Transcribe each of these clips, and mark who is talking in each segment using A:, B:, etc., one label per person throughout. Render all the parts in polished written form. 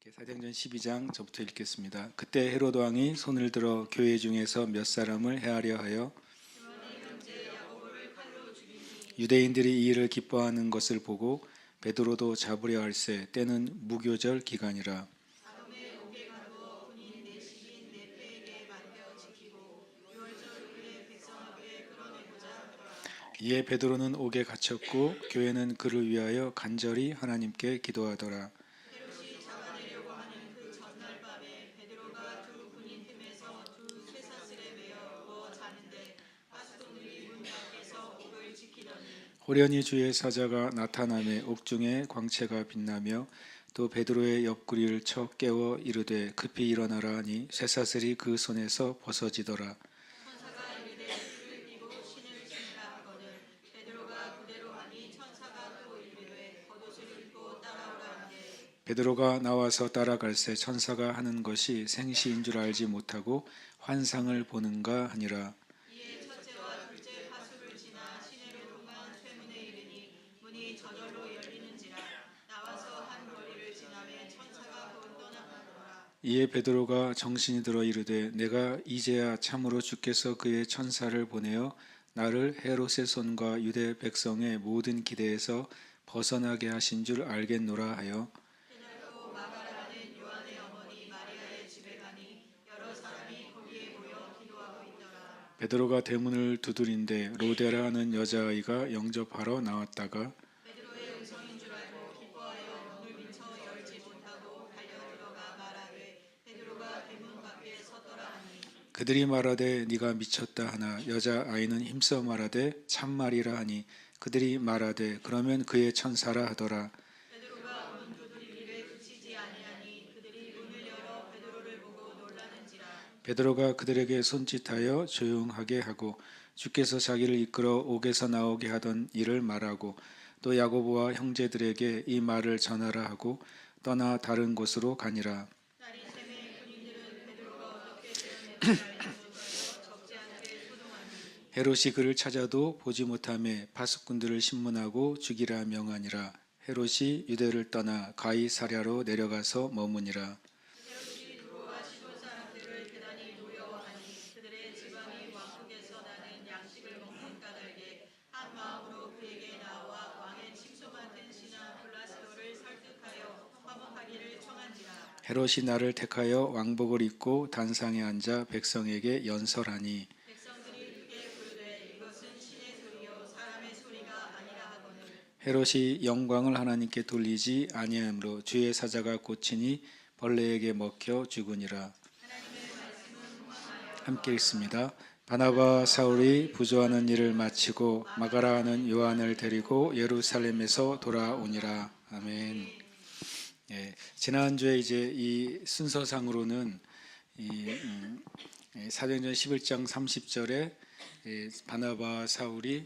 A: 사도행전 12장 저부터 읽겠습니다. 그때 헤롯 왕이 손을 들어 교회 중에서 몇 사람을 해하려 하여 유대인들이 이 일을 기뻐하는 것을 보고 베드로도 잡으려 할세. 때는 무교절 기간이라. 이에 베드로는 옥에 갇혔고 교회는 그를 위하여 간절히 하나님께 기도하더라. 호련히 주의 사자가 나타나매 옥중에 광채가 빛나며 또 베드로의 옆구리를 쳐 깨워 이르되 급히 일어나라 하니 쇠사슬이 그 손에서 벗어지더라. 베드로가 나와서 따라갈새 천사가 하는 것이 생시인 줄 알지 못하고 환상을 보는가 하니라. 이에 베드로가 정신이 들어 이르되 내가 이제야 참으로 주께서 그의 천사를 보내어 나를 헤롯의 손과 유대 백성의 모든 기대에서 벗어나게 하신 줄 알겠노라 하여 베드로가 대문을 두드린데 로데라 하는 여자아이가 영접하러 나왔다가 그들이 말하되 네가 미쳤다 하나 여자아이는 힘써 말하되 참말이라 하니 그들이 말하되 그러면 그의 천사라 하더라. 베드로가 그들에게 손짓하여 조용하게 하고 주께서 자기를 이끌어 옥에서 나오게 하던 일을 말하고 또 야고보와 형제들에게 이 말을 전하라 하고 떠나 다른 곳으로 가니라. 헤롯이 그를 찾아도 보지 못하매 파수꾼들을 신문하고 죽이라 명하니라. 헤롯이 유대를 떠나 가이사랴로 내려가서 머무니라. 헤롯이 나를 택하여 왕복을 입고 단상에 앉아 백성에게 연설하니 헤롯이 영광을 하나님께 돌리지 아니하므로 주의 사자가 고치니 벌레에게 먹혀 죽으니라. 함께 읽습니다. 바나바 사울이 부조하는 일을 마치고 마가라 하는 요한을 데리고 예루살렘에서 돌아오니라. 아멘. 지난주에 이제 이 순서상으로는 사도행전 11장 30절에 바나바 사울이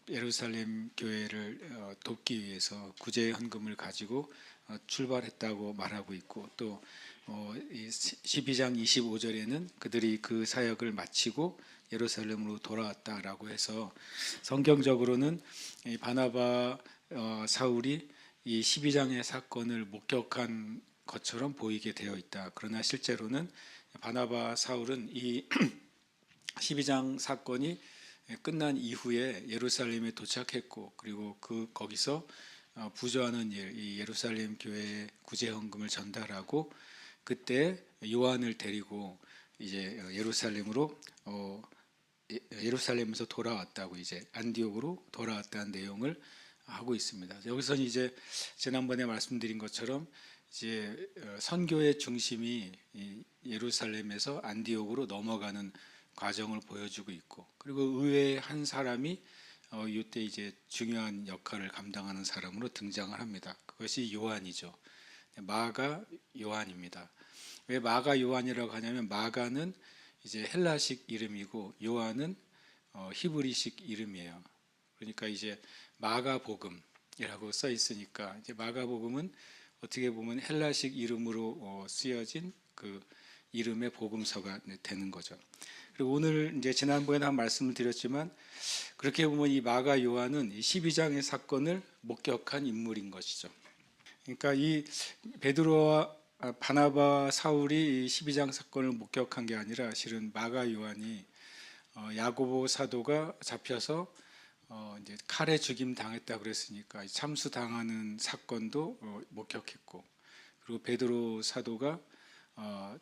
A: 예루살렘 교회를 돕기 위해서 구제 헌금을 가지고 출발했다고 말하고 있고 또 12장 25절에는 그들이 그 사역을 마치고 예루살렘으로 돌아왔다라고 해서 성경적으로는 바나바 사울이 이 12장의 사건을 목격한 것처럼 보이게 되어 있다. 그러나 실제로는 바나바 사울은 이 12장 사건이 끝난 이후에 예루살렘에 도착했고 그리고 거기서 부조하는 일, 이 예루살렘 교회에 구제 헌금을 전달하고 그때 요한을 데리고 이제 예루살렘에서 돌아왔다고 이제 안디옥으로 돌아왔다는 내용을 하고 있습니다. 여기서는 이제 지난번에 말씀드린 것처럼 이제 선교의 중심이 예루살렘에서 안디옥으로 넘어가는 과정을 보여주고 있고 그리고 의외의 한 사람이 이때 이제 중요한 역할을 감당하는 사람으로 등장을 합니다. 그것이 요한이죠. 마가 요한입니다. 왜 마가 요한이라고 하냐면 마가는 이제 헬라식 이름이고 요한은 히브리식 이름이에요. 그러니까 이제 마가복음이라고 써 있으니까 이제 마가복음은 어떻게 보면 헬라식 이름으로 쓰여진 그 이름의 복음서가 되는 거죠. 그리고 오늘 이제 지난번에 한 말씀을 드렸지만 그렇게 보면 이 마가 요한은 이 12장의 사건을 목격한 인물인 것이죠. 그러니까 이 베드로와 바나바 사울이 이 12장 사건을 목격한 게 아니라 실은 마가 요한이 야고보 사도가 잡혀서 이제 칼에 죽임 당했다 그랬으니까 참수 당하는 사건도 목격했고, 그리고 베드로 사도가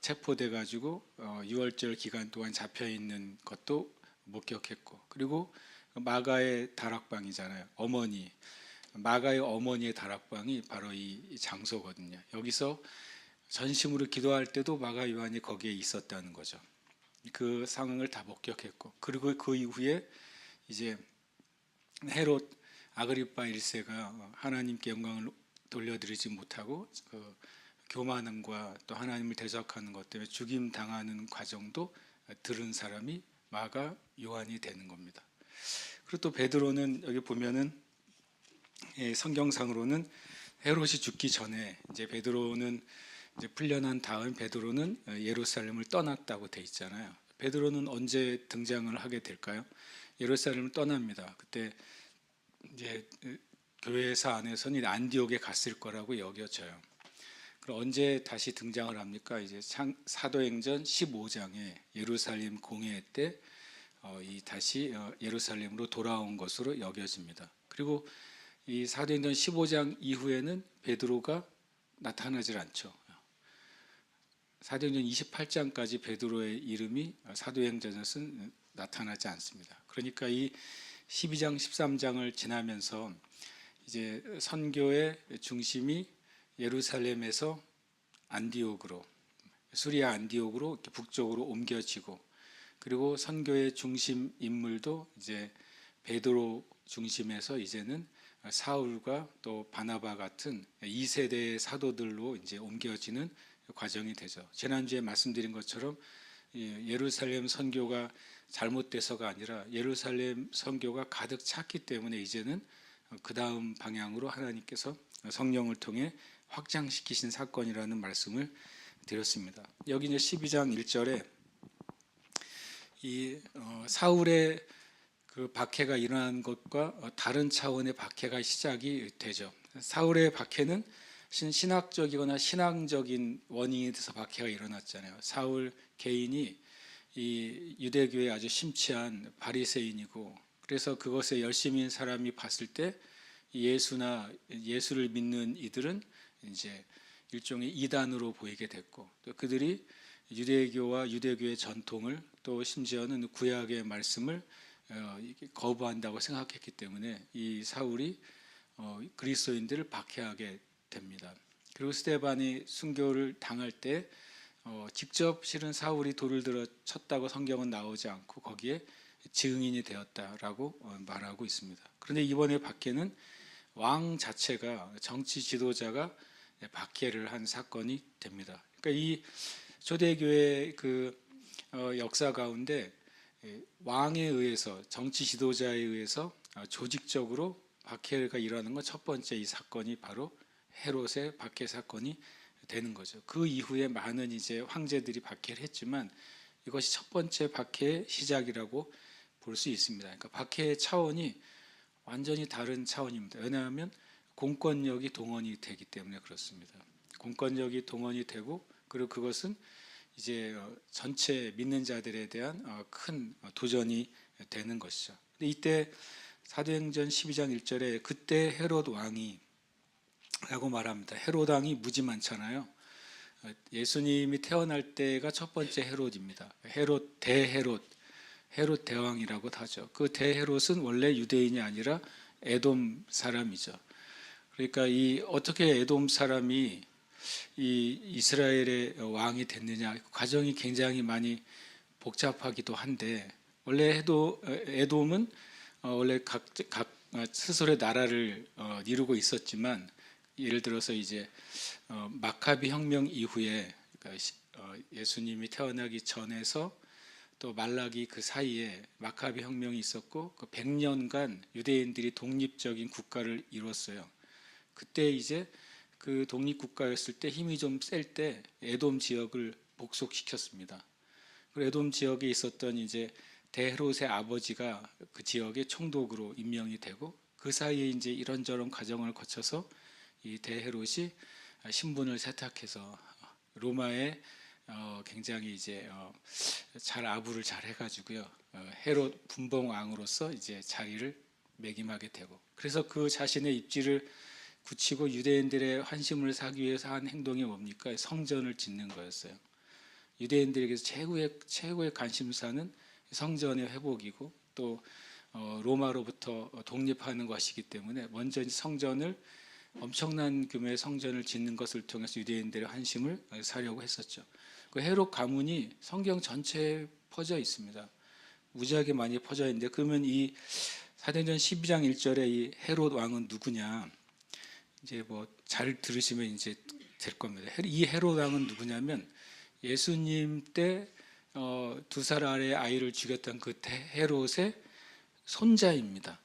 A: 체포돼 가지고 6월절 기간 동안 잡혀 있는 것도 목격했고, 그리고 마가의 다락방이잖아요. 마가의 어머니의 다락방이 바로 이 장소거든요. 여기서 전심으로 기도할 때도 마가 요한이 거기에 있었다는 거죠. 그 상황을 다 목격했고, 그리고 그 이후에 이제 헤롯 아그리파 1세가 하나님께 영광을 돌려드리지 못하고 그 교만함과 또 하나님을 대적하는 것 때문에 죽임 당하는 과정도 들은 사람이 마가 요한이 되는 겁니다. 그리고 또 베드로는 여기 보면은 성경상으로는 헤롯이 죽기 전에 이제 베드로는 이제 풀려난 다음 베드로는 예루살렘을 떠났다고 돼 있잖아요. 베드로는 언제 등장을 하게 될까요? 예루살렘을 떠납니다. 그때 이제 교회사 안에서는 안디옥에 갔을 거라고 여겨져요. 그럼 언제 다시 등장을 합니까? 이제 사도행전 15장에 예루살렘 공회 때 다시 예루살렘으로 돌아온 것으로 여겨집니다. 그리고 이 사도행전 15장 이후에는 베드로가 나타나질 않죠. 사도행전 28장까지 베드로의 이름이 사도행전에서는 나타나지 않습니다. 그러니까 이 12장, 13장을 지나면서 이제 선교의 중심이 예루살렘에서 안디옥으로, 수리아 안디옥으로 이렇게 북쪽으로 옮겨지고, 그리고 선교의 중심 인물도 이제 베드로 중심에서 이제는 사울과 또 바나바 같은 2세대의 사도들로 이제 옮겨지는 과정이 되죠. 지난주에 말씀드린 것처럼 예루살렘 선교가 잘못돼서가 아니라 예루살렘 선교가 가득 찼기 때문에 이제는 그 다음 방향으로 하나님께서 성령을 통해 확장시키신 사건이라는 말씀을 드렸습니다. 여기 이제 12장 1절에 이 사울의 그 박해가 일어난 것과 다른 차원의 박해가 시작이 되죠. 사울의 박해는 신학적이거나 신앙적인 원인에 대해서 박해가 일어났잖아요. 사울 개인이 이 유대교에 아주 심취한 바리새인이고, 그래서 그것에 열심인 사람이 봤을 때 예수를 믿는 이들은 이제 일종의 이단으로 보이게 됐고, 또 그들이 유대교와 유대교의 전통을 또 심지어는 구약의 말씀을 거부한다고 생각했기 때문에 이 사울이 그리스도인들을 박해하게 됩니다. 그리고 스데반이 순교를 당할 때 직접 실은 사울이 돌을 들어 쳤다고 성경은 나오지 않고 거기에 증인이 되었다라고 말하고 있습니다. 그런데 이번에 박해는 왕 자체가, 정치 지도자가 박해를 한 사건이 됩니다. 그러니까 이 초대교회 그 역사 가운데 왕에 의해서, 정치 지도자에 의해서 조직적으로 박해가 일어나는 건 첫 번째 이 사건이 바로 헤롯의 박해 사건이 되는 거죠. 그 이후에 많은 이제 황제들이 박해를 했지만 이것이 첫 번째 박해의 시작이라고 볼 수 있습니다. 그러니까 박해의 차원이 완전히 다른 차원입니다. 왜냐하면 공권력이 동원이 되기 때문에 그렇습니다. 공권력이 동원이 되고, 그리고 그것은 이제 전체 믿는 자들에 대한 큰 도전이 되는 것이죠. 근데 이때 사도행전 12장 1절에 그때 헤롯 왕이 라고 말합니다. 헤롯 왕이 무지 많잖아요. 예수님이 태어날 때가 첫 번째 헤롯입니다. 헤롯 대왕이라고 하죠. 그 대헤롯은 원래 유대인이 아니라 에돔 사람이죠. 그러니까 어떻게 에돔 사람이 이 이스라엘의 왕이 됐느냐, 과정이 굉장히 많이 복잡하기도 한데, 원래 에돔은 원래 각 스스로의 나라를 이루고 있었지만, 예를 들어서 이제 마카비 혁명 이후에, 그러니까 예수님이 태어나기 전에서 또 말라기 그 사이에 마카비 혁명이 있었고, 그 100년간 유대인들이 독립적인 국가를 이뤘어요. 그때 이제 그 독립국가였을 때 힘이 좀 셀 때 에돔 지역을 복속시켰습니다. 그리고 에돔 지역에 있었던 이제 대헤롯의 아버지가 그 지역의 총독으로 임명이 되고, 그 사이에 이제 이런저런 과정을 거쳐서 이 대헤롯이 신분을 세탁해서 로마에 굉장히 이제 잘 아부를 잘 해가지고요. 헤롯 분봉 왕으로서 이제 자리를 매김하게 되고, 그래서 그 자신의 입지를 굳히고 유대인들의 환심을 사기 위해서 한 행동이 뭡니까? 성전을 짓는 거였어요. 유대인들에게서 최고의 관심사는 성전의 회복이고 또 로마로부터 독립하는 것이기 때문에 먼저 성전을, 엄청난 규모의 성전을 짓는 것을 통해서 유대인들의 환심을 사려고 했었죠. 그 헤롯 가문이 성경 전체에 퍼져 있습니다. 무지하게 많이 퍼져 있는데, 그러면 이 사도행전 12장 1절에 이 헤롯 왕은 누구냐? 이제 뭐 잘 들으시면 이제 될 겁니다. 이 헤롯 왕은 누구냐면 예수님 때 2살 아래 아이를 죽였던 그 헤롯의 손자입니다.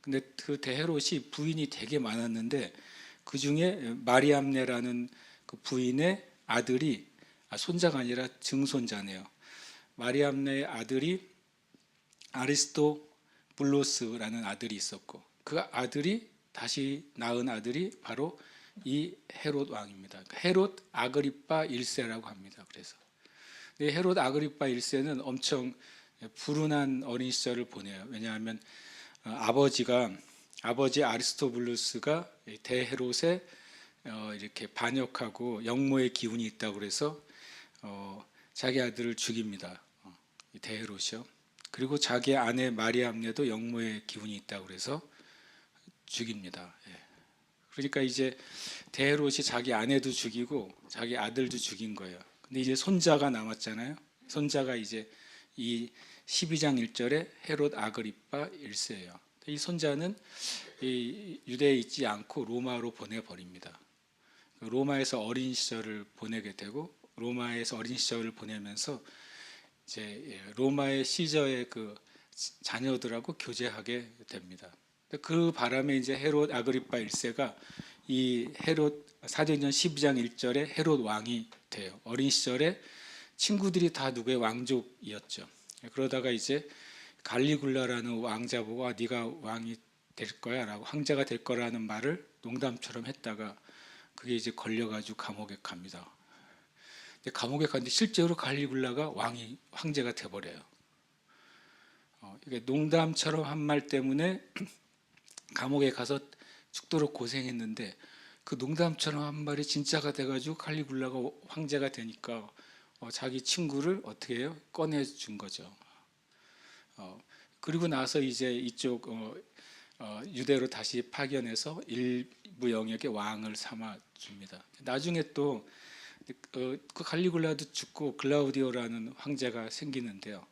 A: 근데 그 헤롯이 부인이 되게 많았는데 그 중에 마리암네라는 그 부인의 아들이, 손자가 아니라 증손자네요. 마리암네의 아들이 아리스토블로스라는 아들이 있었고, 그 아들이 다시 낳은 아들이 바로 이 헤롯 왕입니다. 헤롯 아그리파 1세라고 합니다. 그래서 헤롯 아그리파 1세는 엄청 불운한 어린 시절을 보내요. 왜냐하면 아버지 아리스토블루스가 대헤롯에 이렇게 반역하고 영모의 기운이 있다고 그래서 자기 아들을 죽입니다. 대헤롯이요. 그리고 자기 아내 마리암네도 영모의 기운이 있다고 그래서 죽입니다. 그러니까 이제 대헤롯이 자기 아내도 죽이고 자기 아들도 죽인 거예요. 근데 이제 손자가 남았잖아요. 손자가 이제 이 12장 1절에 헤롯 아그리파 1세예요. 이 손자는 유대에 있지 않고 로마로 보내버립니다. 로마에서 어린 시절을 보내게 되고, 로마에서 어린 시절을 보내면서 이제 로마의 시저의 그 자녀들하고 교제하게 됩니다. 그 바람에 이제 헤롯 아그리파 1세가 이 헤롯, 사도행전 12장 1절에 헤롯 왕이 돼요. 어린 시절에 친구들이 다 누구의 왕족이었죠. 그러다가 이제 갈리굴라라는 왕자 보고 네가 왕이 될 거야 라고, 황제가 될 거라는 말을 농담처럼 했다가 그게 이제 걸려가지고 감옥에 갑니다. 근데 감옥에 갔는데 실제로 갈리굴라가 황제가 돼버려요. 이게 농담처럼 한 말 때문에 감옥에 가서 죽도록 고생했는데, 그 농담처럼 한 말이 진짜가 돼가지고 칼리굴라가 황제가 되니까 자기 친구를 어떻게 해요? 꺼내준 거죠. 그리고 나서 이제 이쪽 유대로 다시 파견해서 일부 영역의 왕을 삼아 줍니다. 나중에 또 그 칼리굴라도 죽고 글라우디오라는 황제가 생기는데요.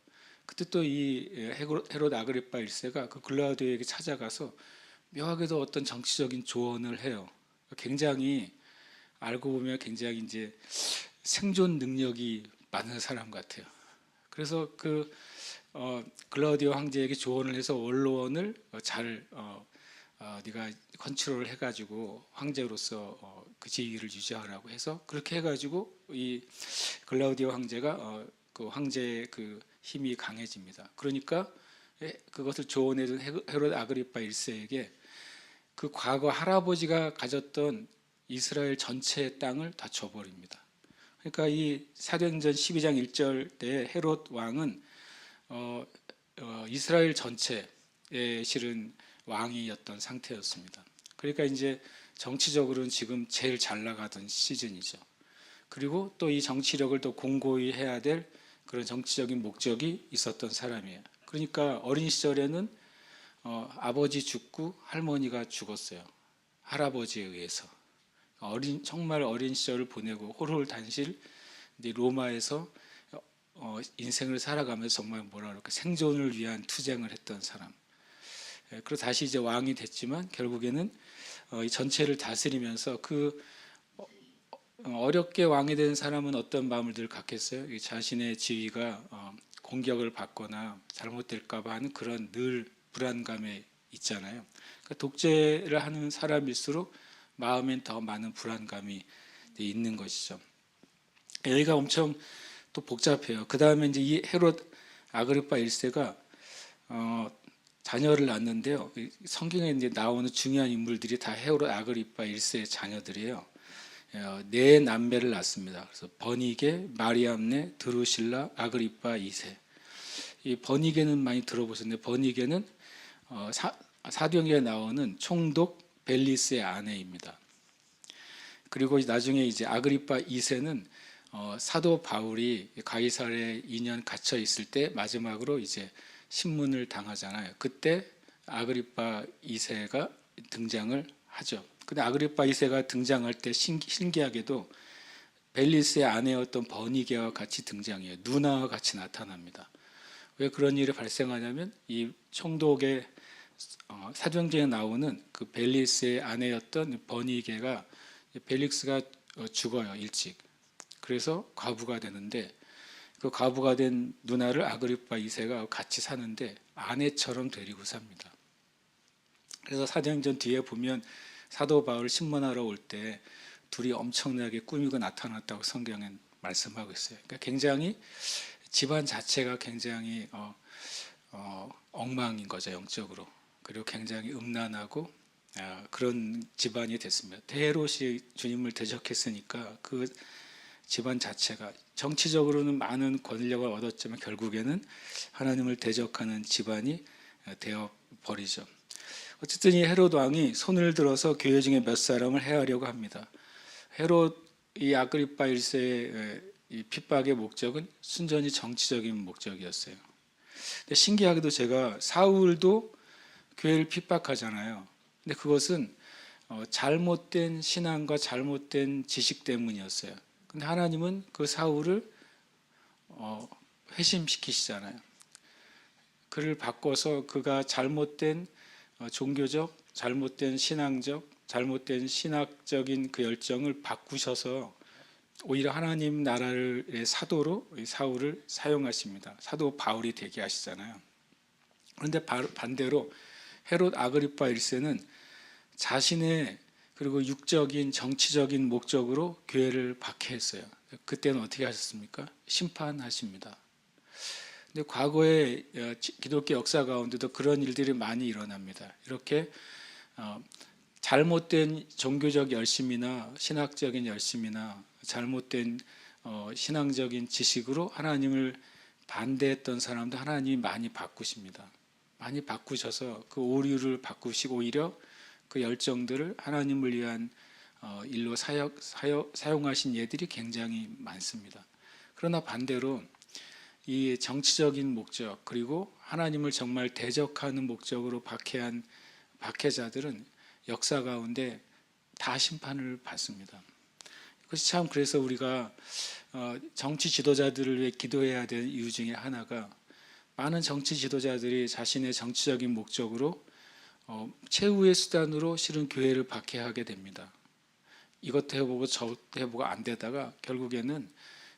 A: 그때 또 이 헤롯 아그리파 1세가 그 글라우디오에게 찾아가서 묘하게도 어떤 정치적인 조언을 해요. 굉장히 알고 보면 굉장히 이제 생존 능력이 많은 사람 같아요. 그래서 그 글라우디오 황제에게 조언을 해서 원로원을 잘 네가 컨트롤 해가지고 황제로서 그 지위를 유지하라고 해서 그렇게 해가지고 이 글라우디오 황제가 그 황제의 그 힘이 강해집니다. 그러니까 그것을 조언해준 헤롯 아그리파 1세에게 그 과거 할아버지가 가졌던 이스라엘 전체의 땅을 다 줘버립니다. 그러니까 이 사도행전 12장 1절 때 헤롯 왕은 이스라엘 전체에 실은 왕이었던 상태였습니다. 그러니까 이제 정치적으로는 지금 제일 잘 나가던 시즌이죠. 그리고 또 이 정치력을 또 공고히 해야 될 그런 정치적인 목적이 있었던 사람이에요. 그러니까 어린 시절에는 아버지 죽고 할머니가 죽었어요. 할아버지에 의해서. 정말 어린 시절을 보내고 홀홀단실 로마에서 인생을 살아가면서 정말 뭐라 그럴까, 생존을 위한 투쟁을 했던 사람. 그리고 다시 이제 왕이 됐지만 결국에는 이 전체를 다스리면서 그 어렵게 왕이 된 사람은 어떤 마음을 늘 갖겠어요? 자신의 지위가 공격을 받거나 잘못될까 봐 하는 그런 늘 불안감에 있잖아요. 그러니까 독재를 하는 사람일수록 마음엔 더 많은 불안감이 있는 것이죠. 여기가 엄청 또 복잡해요. 그 다음에 이제 이 헤롯 아그리파 1세가 자녀를 낳는데요. 성경에 이제 나오는 중요한 인물들이 다 헤롯 아그리파 1세의 자녀들이에요. 네 남매를 낳습니다. 그래서 버니게, 마리암네, 드루실라, 아그리파 2세. 이 버니게는 많이 들어보셨는데 버니게는 사도행전에 나오는 총독 벨리스의 아내입니다. 그리고 나중에 이제 아그리파 2세는 사도 바울이 가이사랴에 2년 갇혀 있을 때 마지막으로 이제 신문을 당하잖아요. 그때 아그리파 2세가 등장을 하죠. 근데 아그리파 2세가 등장할 때 신기하게도 벨리스의 아내였던 버니게와 같이 등장해요. 누나와 같이 나타납니다. 왜 그런 일이 발생하냐면 이 총독의 사도행전에 나오는 그 벨리스의 아내였던 버니게가 벨릭스가 죽어요, 일찍. 그래서 과부가 되는데 그 과부가 된 누나를 아그리파 2세가 같이 사는데 아내처럼 데리고 삽니다. 그래서 사도행전 뒤에 보면 사도 바울 신문하러 올 때 둘이 엄청나게 꾸미고 나타났다고 성경엔 말씀하고 있어요. 그러니까 굉장히 집안 자체가 굉장히 엉망인 거죠, 영적으로. 그리고 굉장히 음란하고 그런 집안이 됐습니다. 헤롯이 주님을 대적했으니까 그 집안 자체가 정치적으로는 많은 권력을 얻었지만 결국에는 하나님을 대적하는 집안이 되어 버리죠. 어쨌든 이 헤롯 왕이 손을 들어서 교회 중에 몇 사람을 해하려고 합니다. 헤롯 이 아그리파 1세의 이 핍박의 목적은 순전히 정치적인 목적이었어요. 근데 신기하게도 제가 사울도 교회를 핍박하잖아요. 근데 그것은 잘못된 신앙과 잘못된 지식 때문이었어요. 근데 하나님은 그 사울을 회심시키시잖아요. 그를 바꿔서 그가 잘못된 종교적, 잘못된 신앙적, 잘못된 신학적인 그 열정을 바꾸셔서 오히려 하나님 나라의 사도로 사울을 사용하십니다. 사도 바울이 되게 하시잖아요. 그런데 반대로 헤롯 아그리파 1세는 자신의 그리고 육적인 정치적인 목적으로 교회를 박해했어요. 그때는 어떻게 하셨습니까? 심판하십니다. 근데 과거의 기독교 역사 가운데도 그런 일들이 많이 일어납니다. 이렇게 잘못된 종교적 열심이나 신학적인 열심이나 잘못된 신앙적인 지식으로 하나님을 반대했던 사람도 하나님이 많이 바꾸십니다. 많이 바꾸셔서 그 오류를 바꾸시고 오히려 그 열정들을 하나님을 위한 일로 사용하신 예들이 굉장히 많습니다. 그러나 반대로 이 정치적인 목적 그리고 하나님을 정말 대적하는 목적으로 박해한 박해자들은 역사 가운데 다 심판을 받습니다. 그것이 참 그래서 우리가 정치 지도자들을 위해 기도해야 될 이유 중에 하나가 많은 정치 지도자들이 자신의 정치적인 목적으로 최후의 수단으로 실은 교회를 박해하게 됩니다. 이것도 해보고 저것도 해보고 안 되다가 결국에는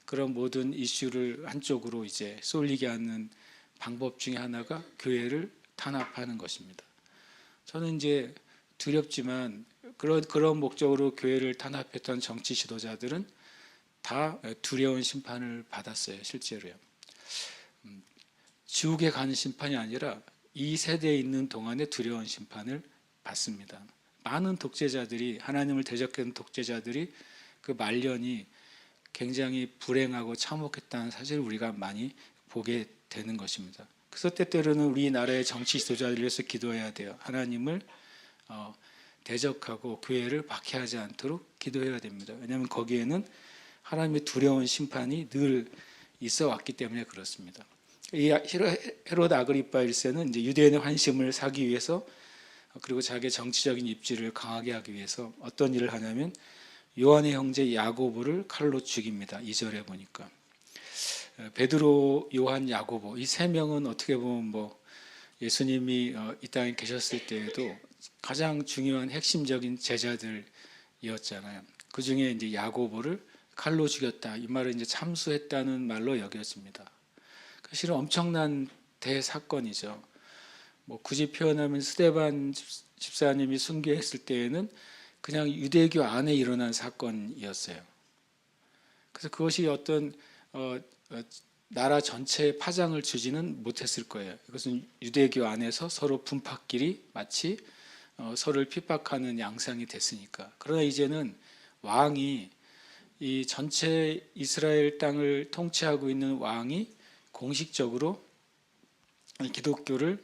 A: 그런 모든 이슈를 한쪽으로 이제 쏠리게 하는 방법 중에 하나가 교회를 탄압하는 것입니다. 저는 이제 두렵지만 그런 목적으로 교회를 탄압했던 정치 지도자들은 다 두려운 심판을 받았어요. 실제로요. 지옥에 가는 심판이 아니라 이 세대에 있는 동안에 두려운 심판을 받습니다. 많은 독재자들이 하나님을 대적하는 독재자들이 그 말년이 굉장히 불행하고 참혹했다는 사실을 우리가 많이 보게 되는 것입니다. 그래서 때때로는 우리나라의 정치 지도자들을 위해서 기도해야 돼요. 하나님을 대적하고 교회를 박해하지 않도록 기도해야 됩니다. 왜냐하면 거기에는 하나님의 두려운 심판이 늘 있어 왔기 때문에 그렇습니다. 이 헤롯 아그리파 1세는 이제 유대인의 환심을 사기 위해서 그리고 자기의 정치적인 입지를 강하게 하기 위해서 어떤 일을 하냐면 요한의 형제 야고보를 칼로 죽입니다. 2절에 보니까 베드로, 요한, 야고보 이 세 명은 어떻게 보면 예수님이 이 땅에 계셨을 때에도 가장 중요한 핵심적인 제자들이었잖아요. 그 중에 이제 야고보를 칼로 죽였다. 이 말을 이제 참수했다는 말로 여겨집니다. 실은 엄청난 대사건이죠. 굳이 표현하면 스데반 집사님이 순교했을 때에는 그냥 유대교 안에 일어난 사건이었어요. 그래서 그것이 어떤 나라 전체에 파장을 주지는 못했을 거예요. 이것은 유대교 안에서 서로 분파끼리 마치 서로를 핍박하는 양상이 됐으니까. 그러나 이제는 왕이 이 전체 이스라엘 땅을 통치하고 있는 왕이 공식적으로 기독교를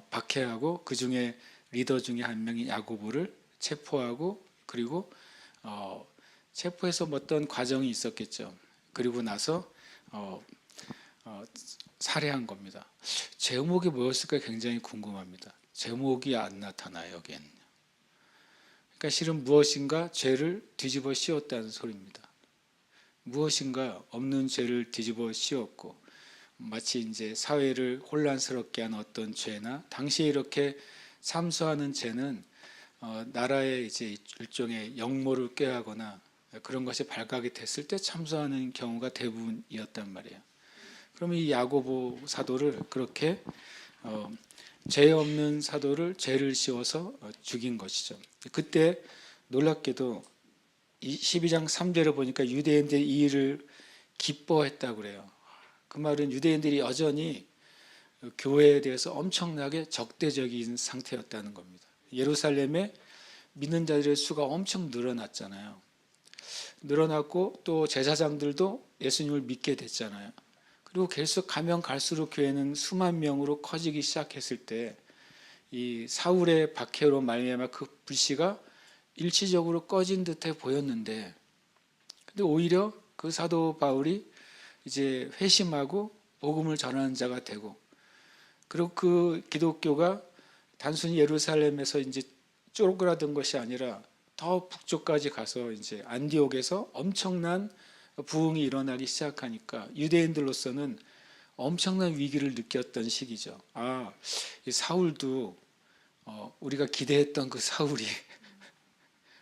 A: 박해하고 그 중에 리더 중에 한 명인 야고보를 체포하고 그리고 체포해서 어떤 과정이 있었겠죠. 그리고 나서 살해한 겁니다. 제목이 뭐였을까 굉장히 궁금합니다. 제목이 안 나타나요, 여기에는. 그러니까 실은 무엇인가 죄를 뒤집어 씌웠다는 소리입니다. 무엇인가 없는 죄를 뒤집어 씌웠고 마치 이제 사회를 혼란스럽게 한 어떤 죄나 당시에 이렇게 참수하는 죄는 나라의 이제 일종의 역모를 꾀하거나 그런 것이 발각이 됐을 때 참수하는 경우가 대부분이었단 말이에요. 그러면 이 야고보 사도를 그렇게 죄 없는 사도를 죄를 씌워서 죽인 것이죠. 그때 놀랍게도 12장 3절을 보니까 유대인들이 이 일을 기뻐했다고 그래요. 그 말은 유대인들이 여전히 교회에 대해서 엄청나게 적대적인 상태였다는 겁니다. 예루살렘에 믿는 자들의 수가 엄청 늘어났잖아요. 늘어났고 또 제사장들도 예수님을 믿게 됐잖아요. 그리고 계속 가면 갈수록 교회는 수만 명으로 커지기 시작했을 때 이 사울의 박해로 말미암아 그 불씨가 일시적으로 꺼진 듯해 보였는데 근데 오히려 그 사도 바울이 이제 회심하고 복음을 전하는 자가 되고 그리고 그 기독교가 단순히 예루살렘에서 이제 쪼그라든 것이 아니라 더 북쪽까지 가서 이제 안디옥에서 엄청난 부흥이 일어나기 시작하니까 유대인들로서는 엄청난 위기를 느꼈던 시기죠. 이 사울도 우리가 기대했던 그 사울이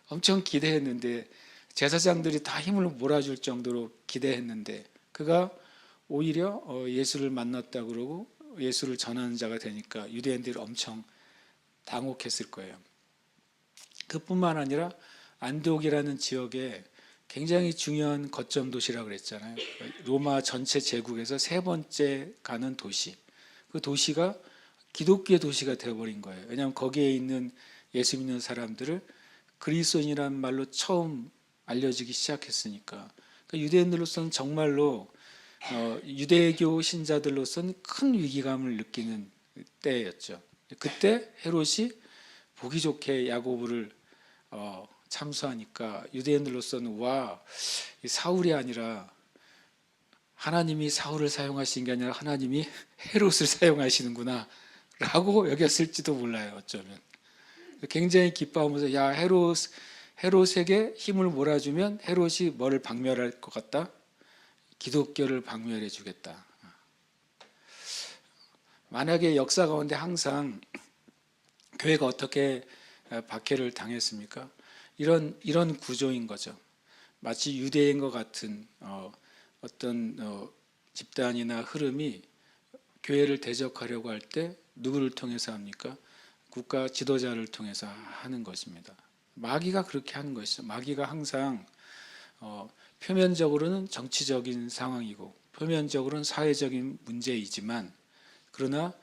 A: 엄청 기대했는데 제사장들이 다 힘을 몰아줄 정도로 기대했는데 그가 오히려 예수를 만났다 그러고 예수를 전하는 자가 되니까 유대인들이 엄청 당혹했을 거예요. 그뿐만 아니라 안디옥이라는 지역에 굉장히 중요한 거점 도시라고 그랬잖아요. 로마 전체 제국에서 세 번째 가는 도시. 그 도시가 기독교의 도시가 되어버린 거예요. 왜냐하면 거기에 있는 예수 믿는 사람들을 그리스도인이라는 말로 처음 알려지기 시작했으니까. 그러니까 유대인들로서는 정말로 유대교 신자들로서는 큰 위기감을 느끼는 때였죠. 그때 헤롯이 보기 좋게 야고보를 참수하니까 유대인들로서는 사울이 아니라 하나님이 사울을 사용하신 게 아니라 하나님이 헤롯을 사용하시는구나 라고 여겼을지도 몰라요. 어쩌면 굉장히 기뻐하면서 헤롯에게 힘을 몰아주면 헤롯이 뭐를 박멸할 것 같다? 기독교를 박멸해 주겠다. 만약에 역사 가운데 항상 교회가 어떻게 박해를 당했습니까? 이런 구조인 거죠. 마치 유대인과 같은 어떤 집단이나 흐름이 교회를 대적하려고 할 때 누구를 통해서 합니까? 국가 지도자를 통해서 하는 것입니다. 마귀가 그렇게 하는 것이죠. 마귀가 항상 표면적으로는 정치적인 상황이고 표면적으로는 사회적인 문제이지만 그러나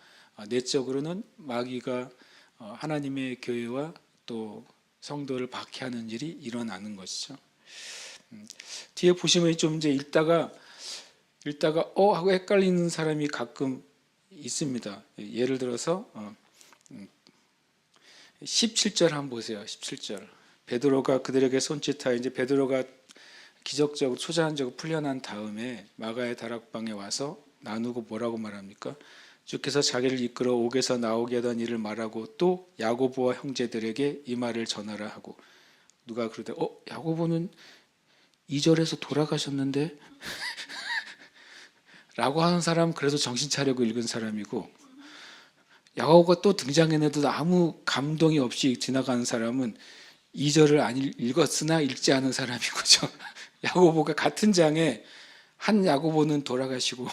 A: 내적으로는 마귀가 하나님의 교회와 또 성도를 박해하는 일이 일어나는 것이죠. 뒤에 보시면 좀 이제 읽다가 하고 헷갈리는 사람이 가끔 있습니다. 예를 들어서 17절 한번 보세요. 17절. 베드로가 그들에게 손짓하여 이제 베드로가 기적적으로 초자연적으로 풀려난 다음에 마가의 다락방에 와서 나누고 뭐라고 말합니까? 주께서 자기를 이끌어 옥에서 나오게 하던 일을 말하고 또 야고보와 형제들에게 이 말을 전하라 하고 누가 그러대 야고보는 2절에서 돌아가셨는데 라고 하는 사람은 그래도 정신 차리고 읽은 사람이고 야고보가 또 등장했는데도 아무 감동이 없이 지나가는 사람은 2절을 안 읽었으나 읽지 않은 사람인 거죠. 야고보가 같은 장에 한 야고보는 돌아가시고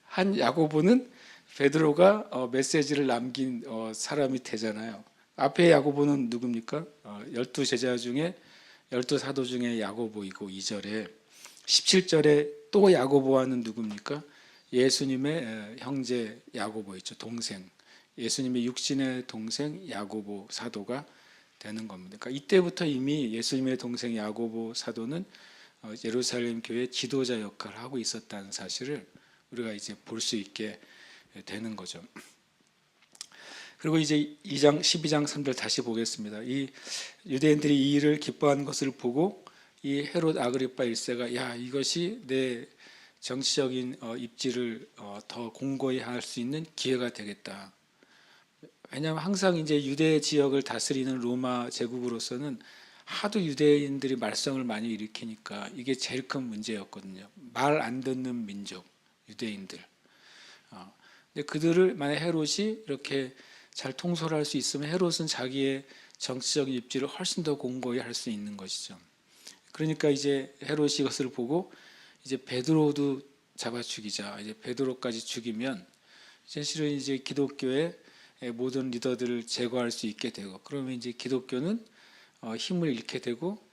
A: 한 야고보는 베드로가 메시지를 남긴 사람이 되잖아요. 앞에 야고보는 누굽니까? 12제자 중에 12사도 중에 야고보이고 2절에 17절에 또 야고보와는 누굽니까? 예수님의 형제 야고보 있죠. 동생. 예수님의 육신의 동생 야고보 사도가 되는 겁니다. 그러니까 이때부터 이미 예수님의 동생 야고보 사도는 예루살렘 교회 지도자 역할을 하고 있었다는 사실을 우리가 이제 볼 수 있게 되는 거죠. 그리고 이제 12장 3절 다시 보겠습니다. 이 유대인들이 이 일을 기뻐하는 것을 보고 이 헤롯 아그리파 1세가 야, 이것이 내 정치적인 입지를 더 공고히 할 수 있는 기회가 되겠다. 왜냐하면 항상 이제 유대 지역을 다스리는 로마 제국으로서는 하도 유대인들이 말썽을 많이 일으키니까 이게 제일 큰 문제였거든요. 말 안 듣는 민족, 유대인들. 근데 그들을 만약 헤롯이 이렇게 잘 통솔할 수 있으면 헤롯은 자기의 정치적인 입지를 훨씬 더 공고히 할 수 있는 것이죠. 그러니까 이제 헤롯이 이것을 보고 이제 베드로도 잡아 죽이자. 이제 베드로까지 죽이면 실은 이제 기독교의 모든 리더들을 제거할 수 있게 되고, 그러면 이제 기독교는 힘을 잃게 되고,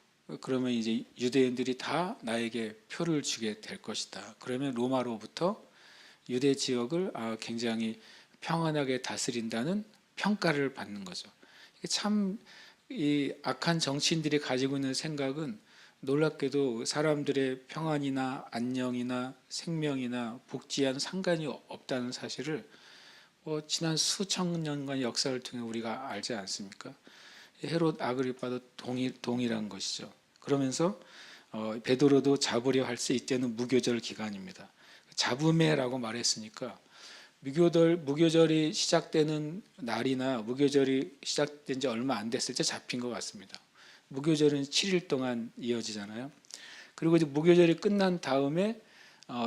A: 그러면 이제 유대인들이 다 나에게 표를 주게 될 것이다. 그러면 로마로부터 유대 지역을 굉장히 평안하게 다스린다는 평가를 받는 거죠. 참 이 악한 정치인들이 가지고 있는 생각은 놀랍게도 사람들의 평안이나 안녕이나 생명이나 복지와는 상관이 없다는 사실을 지난 수천 년간의 역사를 통해 우리가 알지 않습니까? 헤롯 아그리파도 동일한 것이죠. 그러면서 베드로도 잡으려 할 수 이때는 무교절 기간입니다. 잡음해라고 말했으니까 무교절이 시작되는 날이나 무교절이 시작된 지 얼마 안 됐을 때 잡힌 것 같습니다. 무교절은 7일 동안 이어지잖아요. 그리고 이제 무교절이 끝난 다음에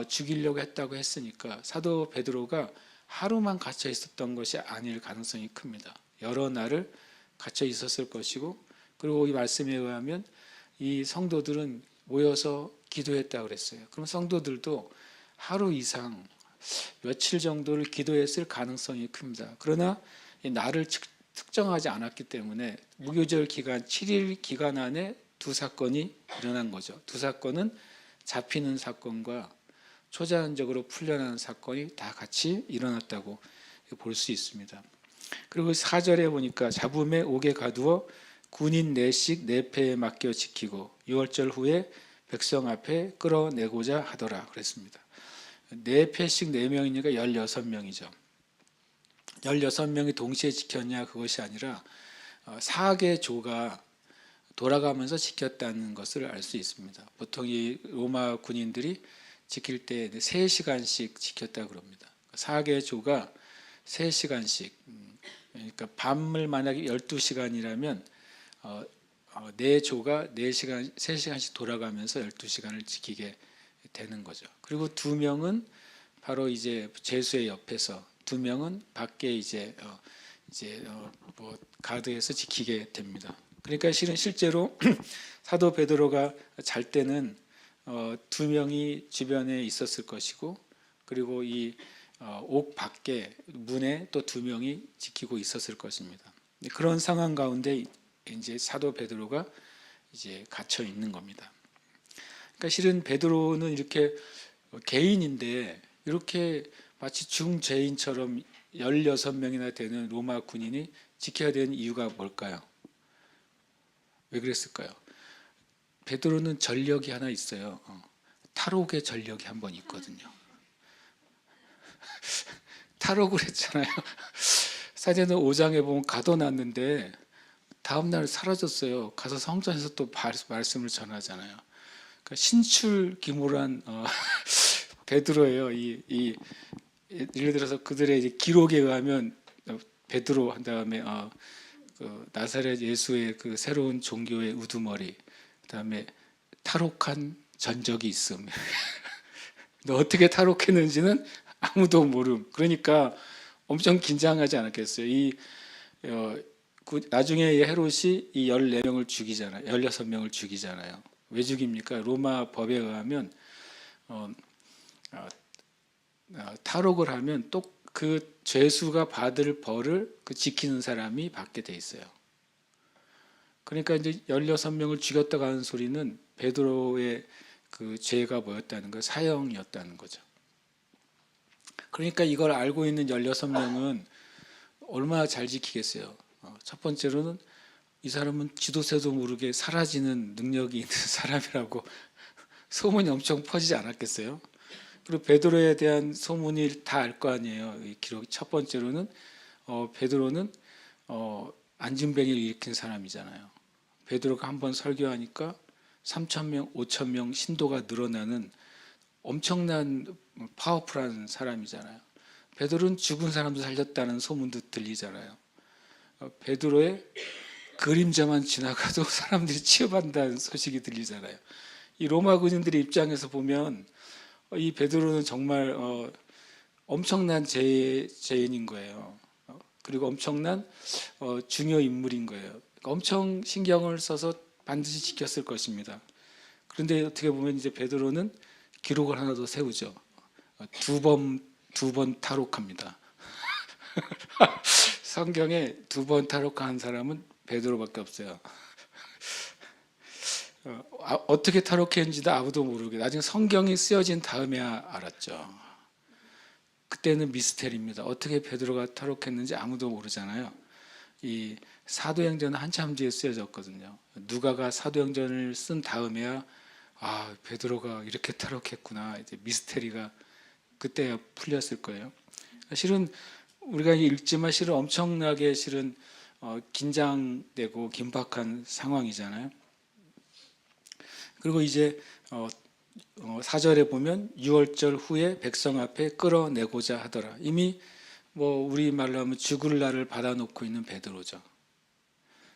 A: 죽이려고 했다고 했으니까 사도 베드로가 하루만 갇혀 있었던 것이 아닐 가능성이 큽니다. 여러 날을 갇혀 있었을 것이고, 그리고 이 말씀에 의하면 이 성도들은 모여서 기도했다고 그랬어요. 그럼 성도들도 하루 이상 며칠 정도를 기도했을 가능성이 큽니다. 그러나 이 날을 특정하지 않았기 때문에 무교절 기간 7일 기간 안에 두 사건이 일어난 거죠. 두 사건은 잡히는 사건과 초자연적으로 풀려나는 사건이 다 같이 일어났다고 볼 수 있습니다. 그리고 4절에 보니까 잡음에 옥에 가두어 군인 4씩 4패에 맡겨 지키고 6월절 후에 백성 앞에 끌어내고자 하더라 그랬습니다. 4패씩 4명이니까 16명이죠. 16명이 동시에 지켰냐 그것이 아니라 4개 조가 돌아가면서 지켰다는 것을 알 수 있습니다. 보통 이 로마 군인들이 지킬 때 3시간씩 지켰다고 그럽니다. 4개 조가 3시간씩, 그러니까 밤을 만약에 12시간이라면 4조가 3시간씩 돌아가면서 12시간을 지키게 되는 거죠. 그리고 2명은 바로 이제 제수의 옆에서, 2명은 밖에 이제 가드에서 지키게 됩니다. 그러니까 실제로 사도 베드로가 잘 때는 2명이 주변에 있었을 것이고, 그리고 이 옥 밖에 문에 또 2명이 지키고 있었을 것입니다. 그런 상황 가운데 이제 사도 베드로가 이제 갇혀 있는 겁니다. 그러니까 실은 베드로는 이렇게 개인인데 이렇게 마치 중죄인처럼 16명이나 되는 로마 군인이 지켜야 되는 이유가 뭘까요? 왜 그랬을까요? 베드로는 전력이 하나 있어요. 탈옥의 전력이 한 번 있거든요. 탈옥을 했잖아요. 사도행전 5장에 보면 가둬놨는데 다음날 사라졌어요. 가서 성전에서 또 말씀을 전하잖아요. 그러니까 신출기몰한 베드로예요. 예를 들어서 그들의 이제 기록에 의하면 베드로 한 다음에 그 나사렛 예수의 그 새로운 종교의 우두머리, 그다음에 탈옥한 전적이 있음. 너 어떻게 탈옥했는지는 아무도 모름. 그러니까 엄청 긴장하지 않았겠어요. 나중에 헤롯이 이 14명을 죽이잖아요. 16명을 죽이잖아요. 왜 죽입니까? 로마 법에 의하면 탈옥을 하면 또 그 죄수가 받을 벌을 그 지키는 사람이 받게 돼 있어요. 그러니까 이제 16명을 죽였다고 하는 소리는 베드로의 그 죄가 뭐였다는 거, 사형이었다는 거죠. 그러니까 이걸 알고 있는 16명은 얼마나 잘 지키겠어요. 첫 번째로는 이 사람은 지도새도 모르게 사라지는 능력이 있는 사람이라고 소문이 엄청 퍼지지 않았겠어요? 그리고 베드로에 대한 소문이 다 알 거 아니에요. 이 기록 첫 번째로는 베드로는 안진뱅이를 일으킨 사람이잖아요. 베드로가 한번 설교하니까 3,000명, 5,000명 신도가 늘어나는 엄청난 파워풀한 사람이잖아요. 베드로는 죽은 사람도 살렸다는 소문도 들리잖아요. 베드로의 그림자만 지나가도 사람들이 취업한다는 소식이 들리잖아요. 이 로마 군인들의 입장에서 보면 이 베드로는 정말 엄청난 죄인인 거예요. 그리고 엄청난 중요 인물인 거예요. 그러니까 엄청 신경을 써서 반드시 지켰을 것입니다. 그런데 어떻게 보면 이제 베드로는 기록을 하나 더 세우죠. 두 번 탈옥합니다. 성경에 두 번 탈옥한 사람은 베드로밖에 없어요. 어떻게 탈옥했는지도 아무도 모르게 나중에 성경이 쓰여진 다음에야 알았죠. 그때는 미스테리입니다. 어떻게 베드로가 탈옥했는지 아무도 모르잖아요. 이 사도행전은 한참 뒤에 쓰여졌거든요. 누가가 사도행전을 쓴 다음에야 베드로가 이렇게 탈옥했구나. 이제 미스테리가 그때야 풀렸을 거예요. 실은 우리가 읽지만 실은 엄청나게 실은 긴장되고 긴박한 상황이잖아요. 그리고 이제 4절에 보면 6월절 후에 백성 앞에 끌어내고자 하더라. 이미 우리 말로 하면 죽을 날을 받아놓고 있는 베드로죠.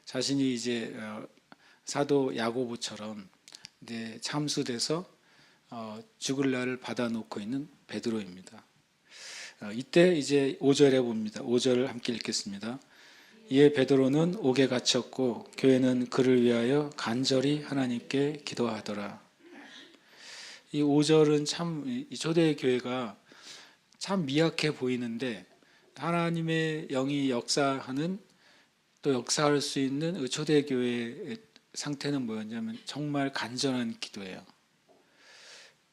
A: 자신이 이제 사도 야고보처럼 참수돼서 죽을 날을 받아놓고 있는 베드로입니다. 이때 이제 5절에 봅니다. 5절을 함께 읽겠습니다. 이에 베드로는 옥에 갇혔고 교회는 그를 위하여 간절히 하나님께 기도하더라. 이 5절은 참 초대 교회가 참 미약해 보이는데 하나님의 영이 역사하는 또 역사할 수 있는 초대 교회의 상태는 뭐였냐면 정말 간절한 기도예요.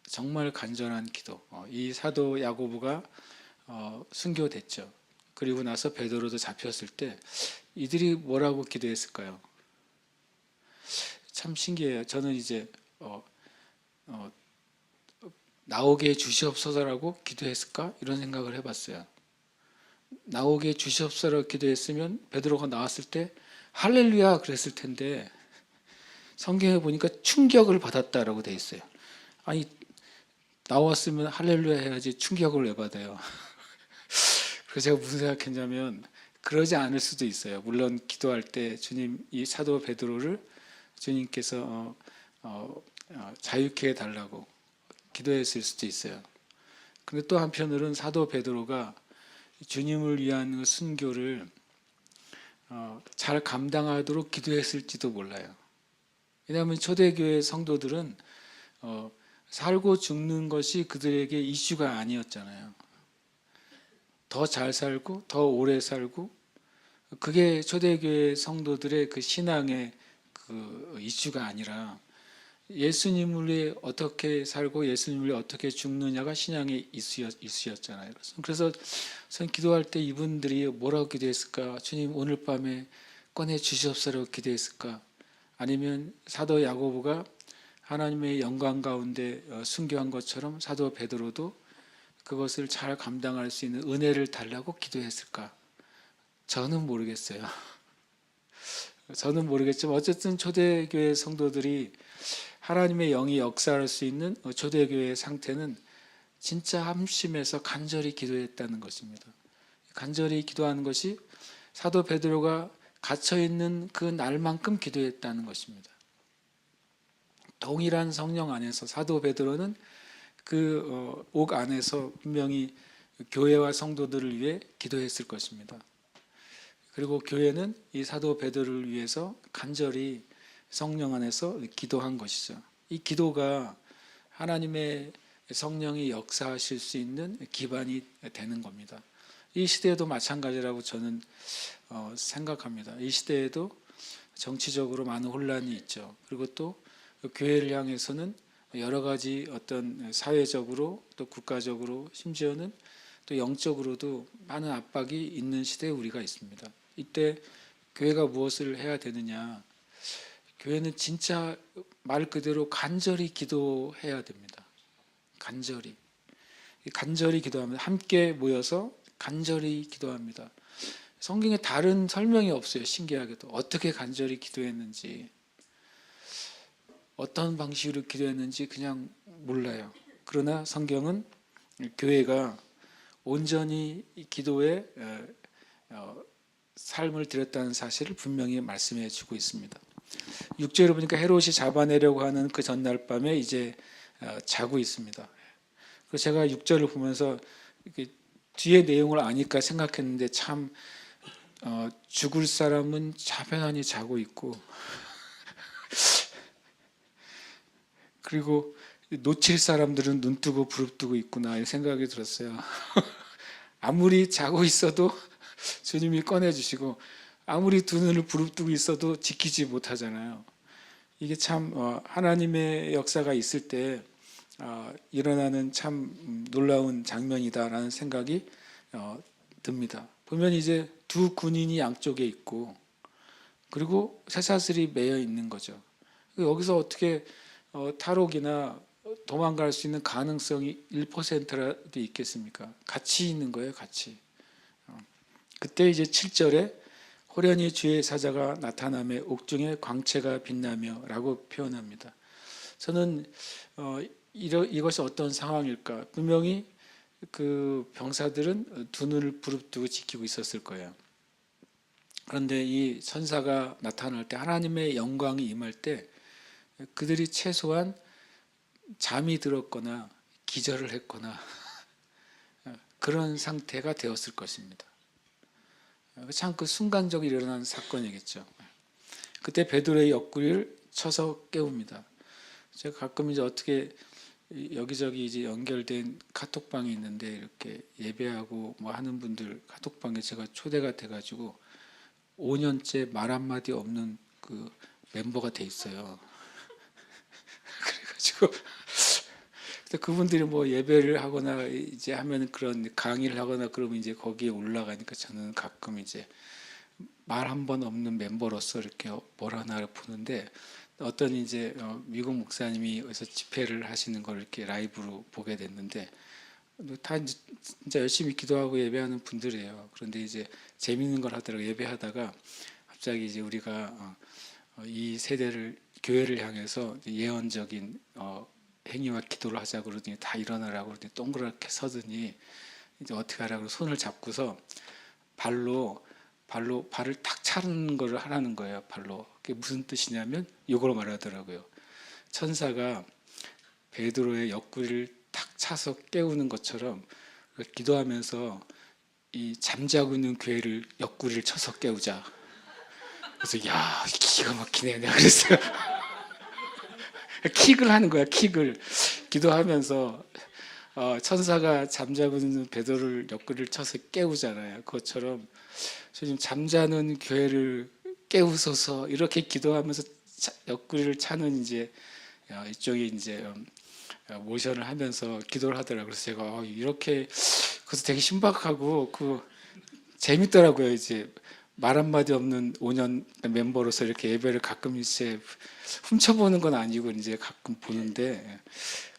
A: 정말 간절한 기도. 이 사도 야고보가 순교됐죠. 그리고 나서 베드로도 잡혔을 때 이들이 뭐라고 기도했을까요? 참 신기해요. 저는 이제 나오게 주시옵소서라고 기도했을까? 이런 생각을 해봤어요. 나오게 주시옵소서라고 기도했으면 베드로가 나왔을 때 할렐루야 그랬을 텐데 성경에 보니까 충격을 받았다라고 돼 있어요. 아니 나왔으면 할렐루야 해야지 충격을 왜 받아요? 그래서 제가 무슨 생각했냐면 그러지 않을 수도 있어요. 물론 기도할 때 주님 이 사도 베드로를 주님께서 자유케 해달라고 기도했을 수도 있어요. 근데 또 한편으로는 사도 베드로가 주님을 위한 순교를 잘 감당하도록 기도했을지도 몰라요. 왜냐하면 초대교회 성도들은 살고 죽는 것이 그들에게 이슈가 아니었잖아요. 더 잘 살고 더 오래 살고 그게 초대교회 성도들의 그 신앙의 그 이슈가 아니라 예수님을 위해 어떻게 살고 예수님을 위해 어떻게 죽느냐가 신앙의 이슈였잖아요. 그래서 전 기도할 때 이분들이 뭐라고 기도했을까? 주님 오늘 밤에 꺼내 주시옵소서라고 기도했을까? 아니면 사도 야고보가 하나님의 영광 가운데 순교한 것처럼 사도 베드로도 그것을 잘 감당할 수 있는 은혜를 달라고 기도했을까? 저는 모르겠어요. 저는 모르겠지만 어쨌든 초대교회 성도들이 하나님의 영이 역사할 수 있는 초대교회의 상태는 진짜 함심해서 간절히 기도했다는 것입니다. 간절히 기도하는 것이 사도 베드로가 갇혀있는 그 날만큼 기도했다는 것입니다. 동일한 성령 안에서 사도 베드로는 그 옥 안에서 분명히 교회와 성도들을 위해 기도했을 것입니다. 그리고 교회는 이 사도 베드로를 위해서 간절히 성령 안에서 기도한 것이죠. 이 기도가 하나님의 성령이 역사하실 수 있는 기반이 되는 겁니다. 이 시대에도 마찬가지라고 저는 생각합니다. 이 시대에도 정치적으로 많은 혼란이 있죠. 그리고 또 교회를 향해서는 여러 가지 어떤 사회적으로 또 국가적으로 심지어는 또 영적으로도 많은 압박이 있는 시대에 우리가 있습니다. 이때 교회가 무엇을 해야 되느냐? 교회는 진짜 말 그대로 간절히 기도해야 됩니다. 간절히 기도합니다. 함께 모여서 간절히 기도합니다. 성경에 다른 설명이 없어요. 신기하게도 어떻게 간절히 기도했는지, 어떤 방식으로 기도했는지 그냥 몰라요. 그러나 성경은 교회가 온전히 기도에 삶을 들였다는 사실을 분명히 말씀해 주고 있습니다. 6절에 보니까 헤롯이 잡아내려고 하는 그 전날 밤에 이제 자고 있습니다. 그래서 제가 6절을 보면서 뒤에 내용을 아니까 생각했는데 참 죽을 사람은 편안히 자고 있고 그리고 놓칠 사람들은 눈 뜨고 부릅뜨고 있구나 이런 생각이 들었어요. 아무리 자고 있어도 주님이 꺼내주시고 아무리 두 눈을 부릅뜨고 있어도 지키지 못하잖아요. 이게 참 하나님의 역사가 있을 때 일어나는 참 놀라운 장면이다라는 생각이 듭니다. 보면 이제 두 군인이 양쪽에 있고 그리고 쇠사슬이 매여 있는 거죠. 여기서 어떻게 탈옥이나 도망갈 수 있는 가능성이 1%라도 있겠습니까? 같이 있는 거예요, 같이. 그때 이제 7절에 호련히 주의 사자가 나타나며 옥중에 광채가 빛나며 라고 표현합니다. 저는 이것이 어떤 상황일까? 분명히 그 병사들은 두 눈을 부릅뜨고 지키고 있었을 거예요. 그런데 이 천사가 나타날 때, 하나님의 영광이 임할 때 그들이 최소한 잠이 들었거나 기절을 했거나 그런 상태가 되었을 것입니다. 참 그 순간적으로 일어난 사건이겠죠. 그때 베드로의 옆구리를 쳐서 깨웁니다. 제가 가끔 이제 어떻게 여기저기 이제 연결된 카톡방이 있는데 이렇게 예배하고 뭐 하는 분들 카톡방에 제가 초대가 돼가지고 5년째 말 한마디 없는 그 멤버가 돼 있어요. 그래가지고 그분들이 뭐 예배를 하거나 이제 하면 그런 강의를 하거나 그러면 이제 거기에 올라가니까 저는 가끔 이제 말 한 번 없는 멤버로서 이렇게 뭘 하나를 보는데 어떤 이제 미국 목사님이 여기서 집회를 하시는 걸 이렇게 라이브로 보게 됐는데 다 진짜 열심히 기도하고 예배하는 분들이에요. 그런데 이제 재밌는 걸 하더라고요. 예배하다가 갑자기 이제 우리가 이 세대를 교회를 향해서 예언적인 행위와 기도를 하자 그러더니 다 일어나라고 그러더니 동그랗게 서더니 이제 어떻게 하라고 손을 잡고서 발을 탁 차는 거를 하라는 거예요. 발로. 그게 무슨 뜻이냐면 이걸 말하더라고요. 천사가 베드로의 옆구리를 탁 차서 깨우는 것처럼 기도하면서 이 잠자고 있는 교회를 옆구리를 쳐서 깨우자. 그래서 야 기가 막히네 내가 그랬어요. 킥을 하는 거야. 킥을 기도하면서 천사가 잠자고 있는 베드로를 옆구리를 쳐서 깨우잖아요. 그것처럼 지금 잠자는 교회를 깨우소서 이렇게 기도하면서 옆구리를 차는 이제 이쪽에 이제 모션을 하면서 기도를 하더라고요. 그래서 제가 이렇게 그래서 되게 신박하고 재밌더라고요. 이제 말 한마디 없는 5년 멤버로서 이렇게 예배를 가끔 이제 훔쳐보는 건 아니고 이제 가끔 보는데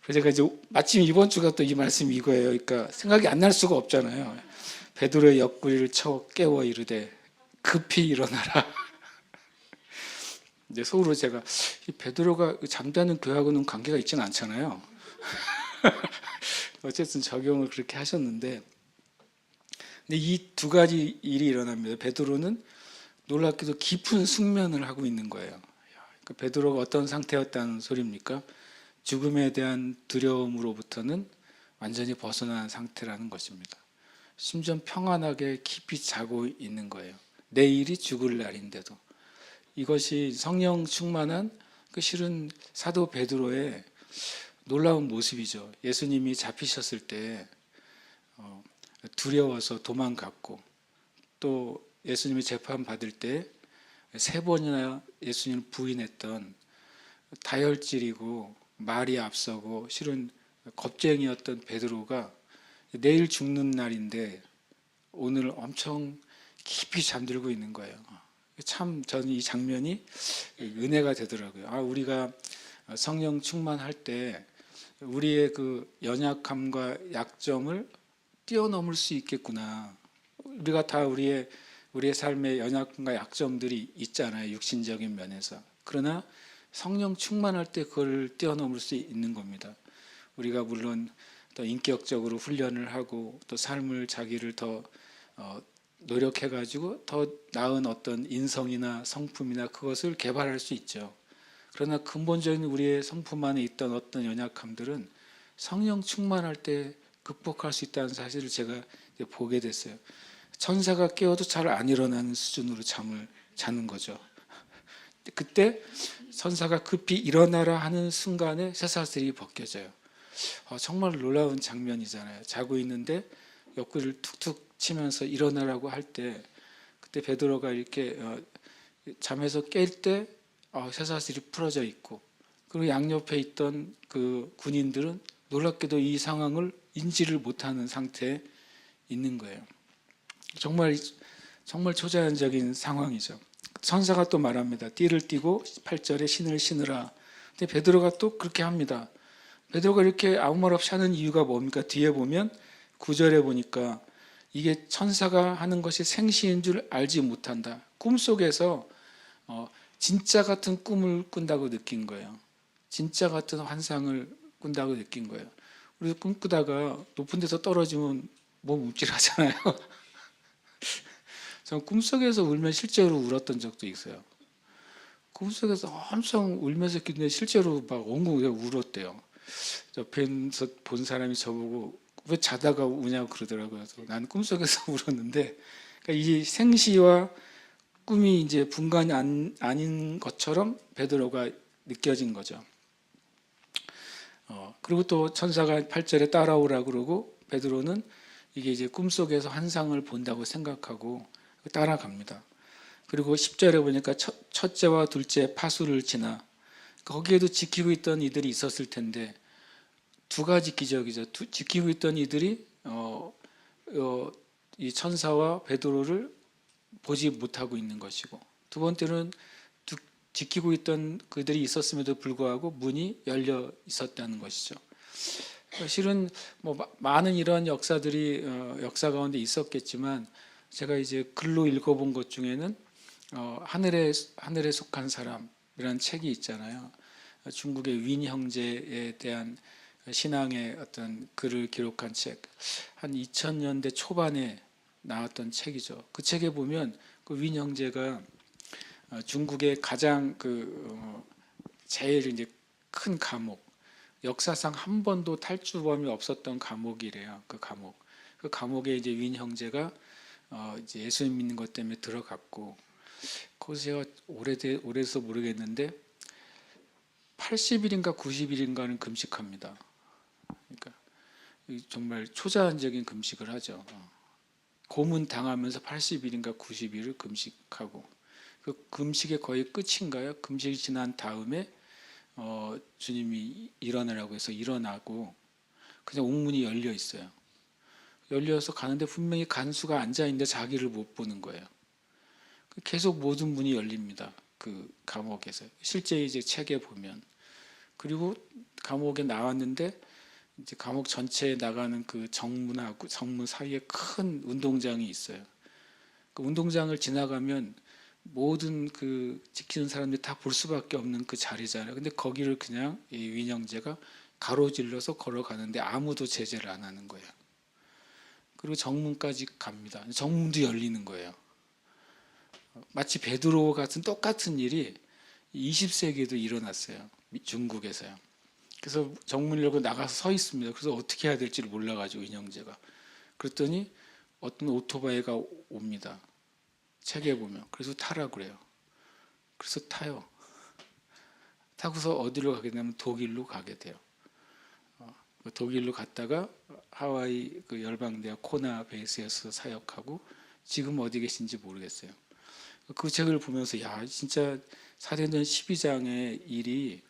A: 그래서 제가 이제 마침 이번 주가 또 이 말씀이 이거예요. 그러니까 생각이 안 날 수가 없잖아요. 베드로의 옆구리를 쳐 깨워 이르되 급히 일어나라. 이제 속으로 제가 이 베드로가 잠자는 교회하고는 관계가 있지는 않잖아요. 어쨌든 적용을 그렇게 하셨는데 근데 이 두 가지 일이 일어납니다. 베드로는 놀랍게도 깊은 숙면을 하고 있는 거예요. 그러니까 베드로가 어떤 상태였다는 소리입니까? 죽음에 대한 두려움으로부터는 완전히 벗어난 상태라는 것입니다. 심지어 평안하게 깊이 자고 있는 거예요. 내일이 죽을 날인데도. 이것이 성령 충만한 실은 사도 베드로의 놀라운 모습이죠. 예수님이 잡히셨을 때 두려워서 도망갔고 또 예수님이 재판받을 때 3번이나 예수님을 부인했던 다혈질이고 말이 앞서고 실은 겁쟁이였던 베드로가 내일 죽는 날인데 오늘 엄청 깊이 잠들고 있는 거예요. 참 저는 이 장면이 은혜가 되더라고요. 우리가 성령 충만할 때 우리의 그 연약함과 약점을 뛰어넘을 수 있겠구나. 우리가 다 우리의 삶의 연약함과 약점들이 있잖아요. 육신적인 면에서. 그러나 성령 충만할 때 그걸 뛰어넘을 수 있는 겁니다. 우리가 물론 또 인격적으로 훈련을 하고 또 삶을 자기를 더 노력해가지고 더 나은 어떤 인성이나 성품이나 그것을 개발할 수 있죠. 그러나 근본적인 우리의 성품 안에 있던 어떤 연약함들은 성령 충만할 때 극복할 수 있다는 사실을 제가 보게 됐어요. 천사가 깨워도 잘 안 일어나는 수준으로 잠을 자는 거죠. 그때 천사가 급히 일어나라 하는 순간에 쇠사슬이 벗겨져요. 정말 놀라운 장면이잖아요. 자고 있는데 옆구리를 툭툭 치면서 일어나라고 할 때 그때 베드로가 이렇게 잠에서 깰 때 쇠사슬이 풀어져 있고 그리고 양옆에 있던 그 군인들은 놀랍게도 이 상황을 인지를 못하는 상태에 있는 거예요. 정말 초자연적인 상황이죠. 천사가 또 말합니다. 띠를 띠고 8절에 신을 신으라. 근데 베드로가 또 그렇게 합니다. 베드로가 이렇게 아무 말 없이 하는 이유가 뭡니까? 뒤에 보면 9절에 보니까 이게 천사가 하는 것이 생시인 줄 알지 못한다. 꿈속에서 진짜 같은 꿈을 꾼다고 느낀 거예요. 진짜 같은 환상을 꾼다고 느낀 거예요. 우리도 꿈꾸다가 높은 데서 떨어지면 몸 움찔하잖아요. 전 꿈속에서 울면 실제로 울었던 적도 있어요. 꿈속에서 엄청 울면서 깼는데 실제로 막 엉엉 울었대요. 옆에서 본 사람이 저보고 왜 자다가 우냐고 그러더라고요. 나는 꿈속에서 울었는데 그러니까 이 생시와 꿈이 이제 분간이 아닌 것처럼 베드로가 느껴진 거죠. 그리고 또 천사가 8절에 따라오라 그러고 베드로는 이게 이제 꿈속에서 환상을 본다고 생각하고 따라갑니다. 그리고 10절에 보니까 첫째와 둘째 파수를 지나 거기에도 지키고 있던 이들이 있었을 텐데 두 가지 기적이죠. 지키고 있던 이들이 이 천사와 베드로를 보지 못하고 있는 것이고 두 번째는 지키고 있던 그들이 있었음에도 불구하고 문이 열려 있었다는 것이죠. 실은 뭐 많은 이런 역사들이 역사 가운데 있었겠지만 제가 이제 글로 읽어본 것 중에는 하늘에 속한 사람이라는 책이 있잖아요. 중국의 윈 형제에 대한 신앙의 어떤 글을 기록한 책, 한 2000년대 초반에 나왔던 책이죠. 그 책에 보면 그 윈 형제가 중국의 가장 제일 이제 큰 감옥, 역사상 한 번도 탈주범이 없었던 감옥이래요. 그 감옥에 이제 윈 형제가 이제 예수님 믿는 것 때문에 들어갔고 거기서 제가 오래돼서 모르겠는데 80일인가 90일인가는 금식합니다. 그러니까 정말 초자연적인 금식을 하죠. 고문 당하면서 80일인가 90일을 금식하고 그 금식의 거의 끝인가요? 금식이 지난 다음에 주님이 일어나라고 해서 일어나고 그냥 옥문이 열려 있어요. 열려서 가는데 분명히 간수가 앉아 있는데 자기를 못 보는 거예요. 계속 모든 문이 열립니다. 그 감옥에서 실제 이제 책에 보면 그리고 감옥에 나왔는데 이제 감옥 전체에 나가는 그 정문하고 정문 사이에 큰 운동장이 있어요. 그 운동장을 지나가면 모든 그 지키는 사람들이 다 볼 수밖에 없는 그 자리잖아요. 근데 거기를 그냥 이 윈형제가 가로질러서 걸어가는데 아무도 제재를 안 하는 거예요. 그리고 정문까지 갑니다. 정문도 열리는 거예요. 마치 베드로 같은 똑같은 일이 20세기에도 일어났어요. 중국에서요. 그래서 정문을 열고 나가서 서 있습니다. 그래서 어떻게 해야 될지를 몰라가지고 윈형제가 그랬더니 어떤 오토바이가 옵니다. 책에 보면 그래서 타라 그래요. 그래서 타요. 타고서 어디로 가게 되면 독일로 가게 돼요. 독일로 갔다가 하와이 그 열방대학 코나 베이스에서 사역하고 지금 어디 계신지 모르겠어요. 그 책을 보면서 야 진짜 사도행전 12장의 일이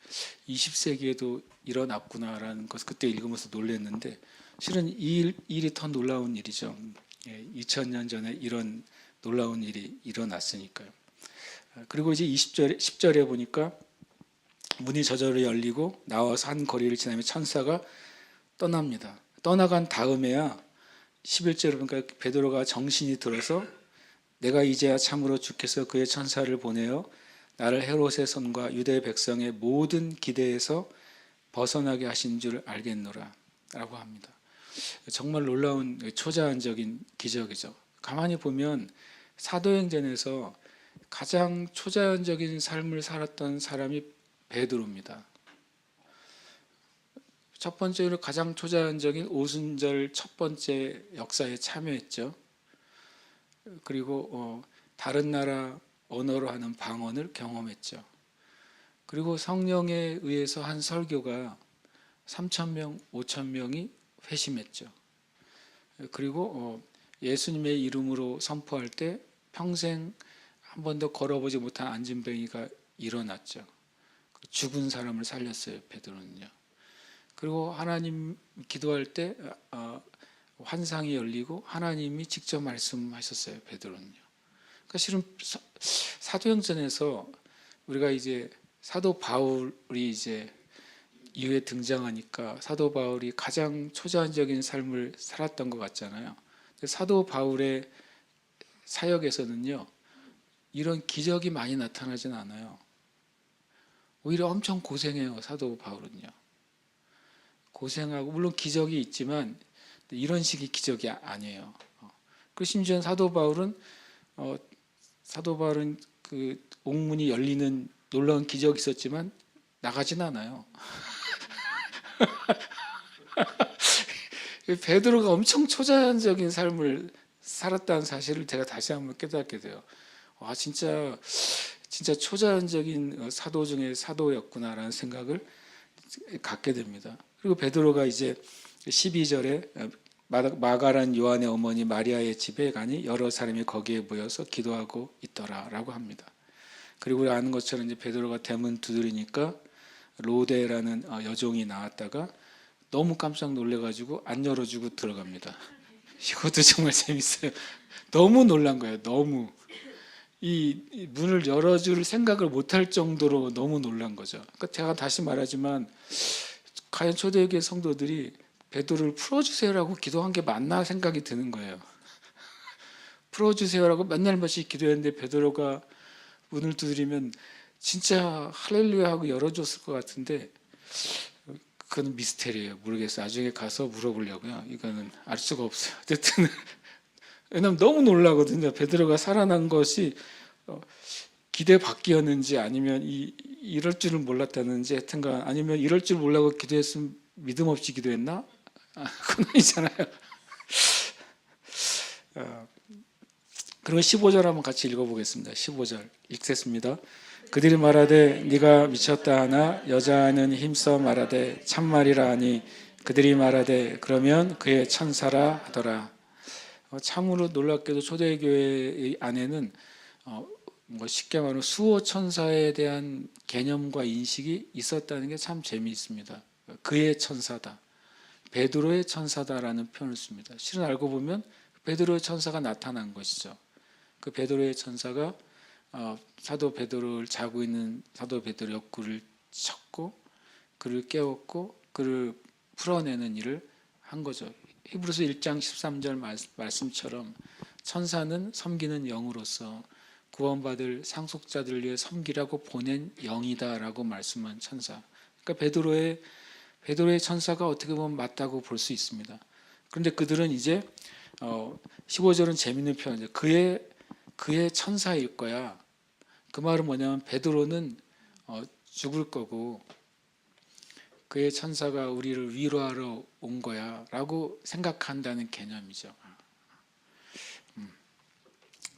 A: 20세기에도 일어났구나라는 것을 그때 읽으면서 놀랐는데 실은 이 일이 더 놀라운 일이죠. 2000년 전에 이런 놀라운 일이 일어났으니까요. 그리고 이제 10절에 보니까 문이 저절로 열리고 나와서 한 거리를 지나면 천사가 떠납니다. 떠나간 다음에야 11절에 보니까 베드로가 정신이 들어서 내가 이제야 참으로 주께서 그의 천사를 보내어 나를 헤롯의 손과 유대 백성의 모든 기대에서 벗어나게 하신 줄 알겠노라 라고 합니다. 정말 놀라운 초자연적인 기적이죠. 가만히 보면 사도행전에서 가장 초자연적인 삶을 살았던 사람이 베드로입니다. 첫 번째로 가장 초자연적인 오순절 첫 번째 역사에 참여했죠. 그리고 다른 나라 언어로 하는 방언을 경험했죠. 그리고 성령에 의해서 한 설교가 3,000명, 5,000명이 회심했죠. 그리고 예수님의 이름으로 선포할 때 평생 한 번도 걸어보지 못한 안진뱅이가 일어났죠. 죽은 사람을 살렸어요, 베드로는요. 그리고 하나님 기도할 때 환상이 열리고 하나님이 직접 말씀하셨어요, 베드로는요. 그러니까 실은 사도행전에서 우리가 이제 사도 바울이 이제 이후에 등장하니까 사도 바울이 가장 초자연적인 삶을 살았던 것 같잖아요. 사도 바울의 사역에서는요, 이런 기적이 많이 나타나진 않아요. 오히려 엄청 고생해요, 사도 바울은요. 고생하고 물론 기적이 있지만 이런 식의 기적이 아니에요. 그 심지어 사도 바울은 그 옥문이 열리는 놀라운 기적이 있었지만 나가진 않아요. 베드로가 엄청 초자연적인 삶을 살았다는 사실을 제가 다시 한번 깨닫게 돼요. 와, 진짜 초자연적인 사도 중에 사도였구나라는 생각을 갖게 됩니다. 그리고 베드로가 이제 12절에 마가란 요한의 어머니 마리아의 집에 가니 여러 사람이 거기에 모여서 기도하고 있더라라고 합니다. 그리고 우리 아는 것처럼 이제 베드로가 대문 두드리니까 로데라는 여종이 나왔다가 너무 깜짝 놀래가지고 안 열어주고 들어갑니다. 이것도 정말 재밌어요. 너무 놀란 거예요. 너무 이 문을 열어줄 생각을 못할 정도로 너무 놀란 거죠. 그러니까 제가 다시 말하지만 과연 초대교회 성도들이 베드로를 풀어주세요라고 기도한 게 맞나 생각이 드는 거예요. 풀어주세요라고 맨날 몇씩 기도했는데 베드로가 문을 두드리면 진짜 할렐루야 하고 열어줬을 것 같은데 그건 미스테리예요. 모르겠어요. 나중에 가서 물어보려고요. 이거는 알 수가 없어요. 어쨌든 왜냐면 너무 놀라거든요. 베드로가 살아난 것이 기대 밖이었는지 아니면 이럴 줄은 몰랐다는지 하여튼간 아니면 이럴 줄 몰라고 기도했으면 믿음 없이 기도했나? 그건 아니잖아요. 그리고 15절 한번 같이 읽어보겠습니다. 15절 읽겠습니다. 그들이 말하되 네가 미쳤다 하나 여자는 힘써 말하되 참말이라 하니 그들이 말하되 그러면 그의 천사라 하더라. 참으로 놀랍게도 초대교회 안에는 쉽게 말하면 수호 천사에 대한 개념과 인식이 있었다는 게 참 재미있습니다. 그의 천사다, 베드로의 천사다라는 표현을 씁니다. 실은 알고 보면 베드로의 천사가 나타난 것이죠. 그 베드로의 천사가 사도 베드로를 자고 있는 사도 베드로 옆구리를 쳤고 그를 깨웠고 그를 풀어내는 일을 한 거죠. 히브리서 1장 13절 말씀처럼 천사는 섬기는 영으로서 구원받을 상속자들을 위해 섬기라고 보낸 영이다라고 말씀한 천사. 그러니까 베드로의 천사가 어떻게 보면 맞다고 볼 수 있습니다. 그런데 그들은 이제 15절은 재밌는 표현이죠. 그의 천사일 거야. 그 말은 뭐냐면 베드로는 죽을 거고 그의 천사가 우리를 위로하러 온 거야 라고 생각한다는 개념이죠.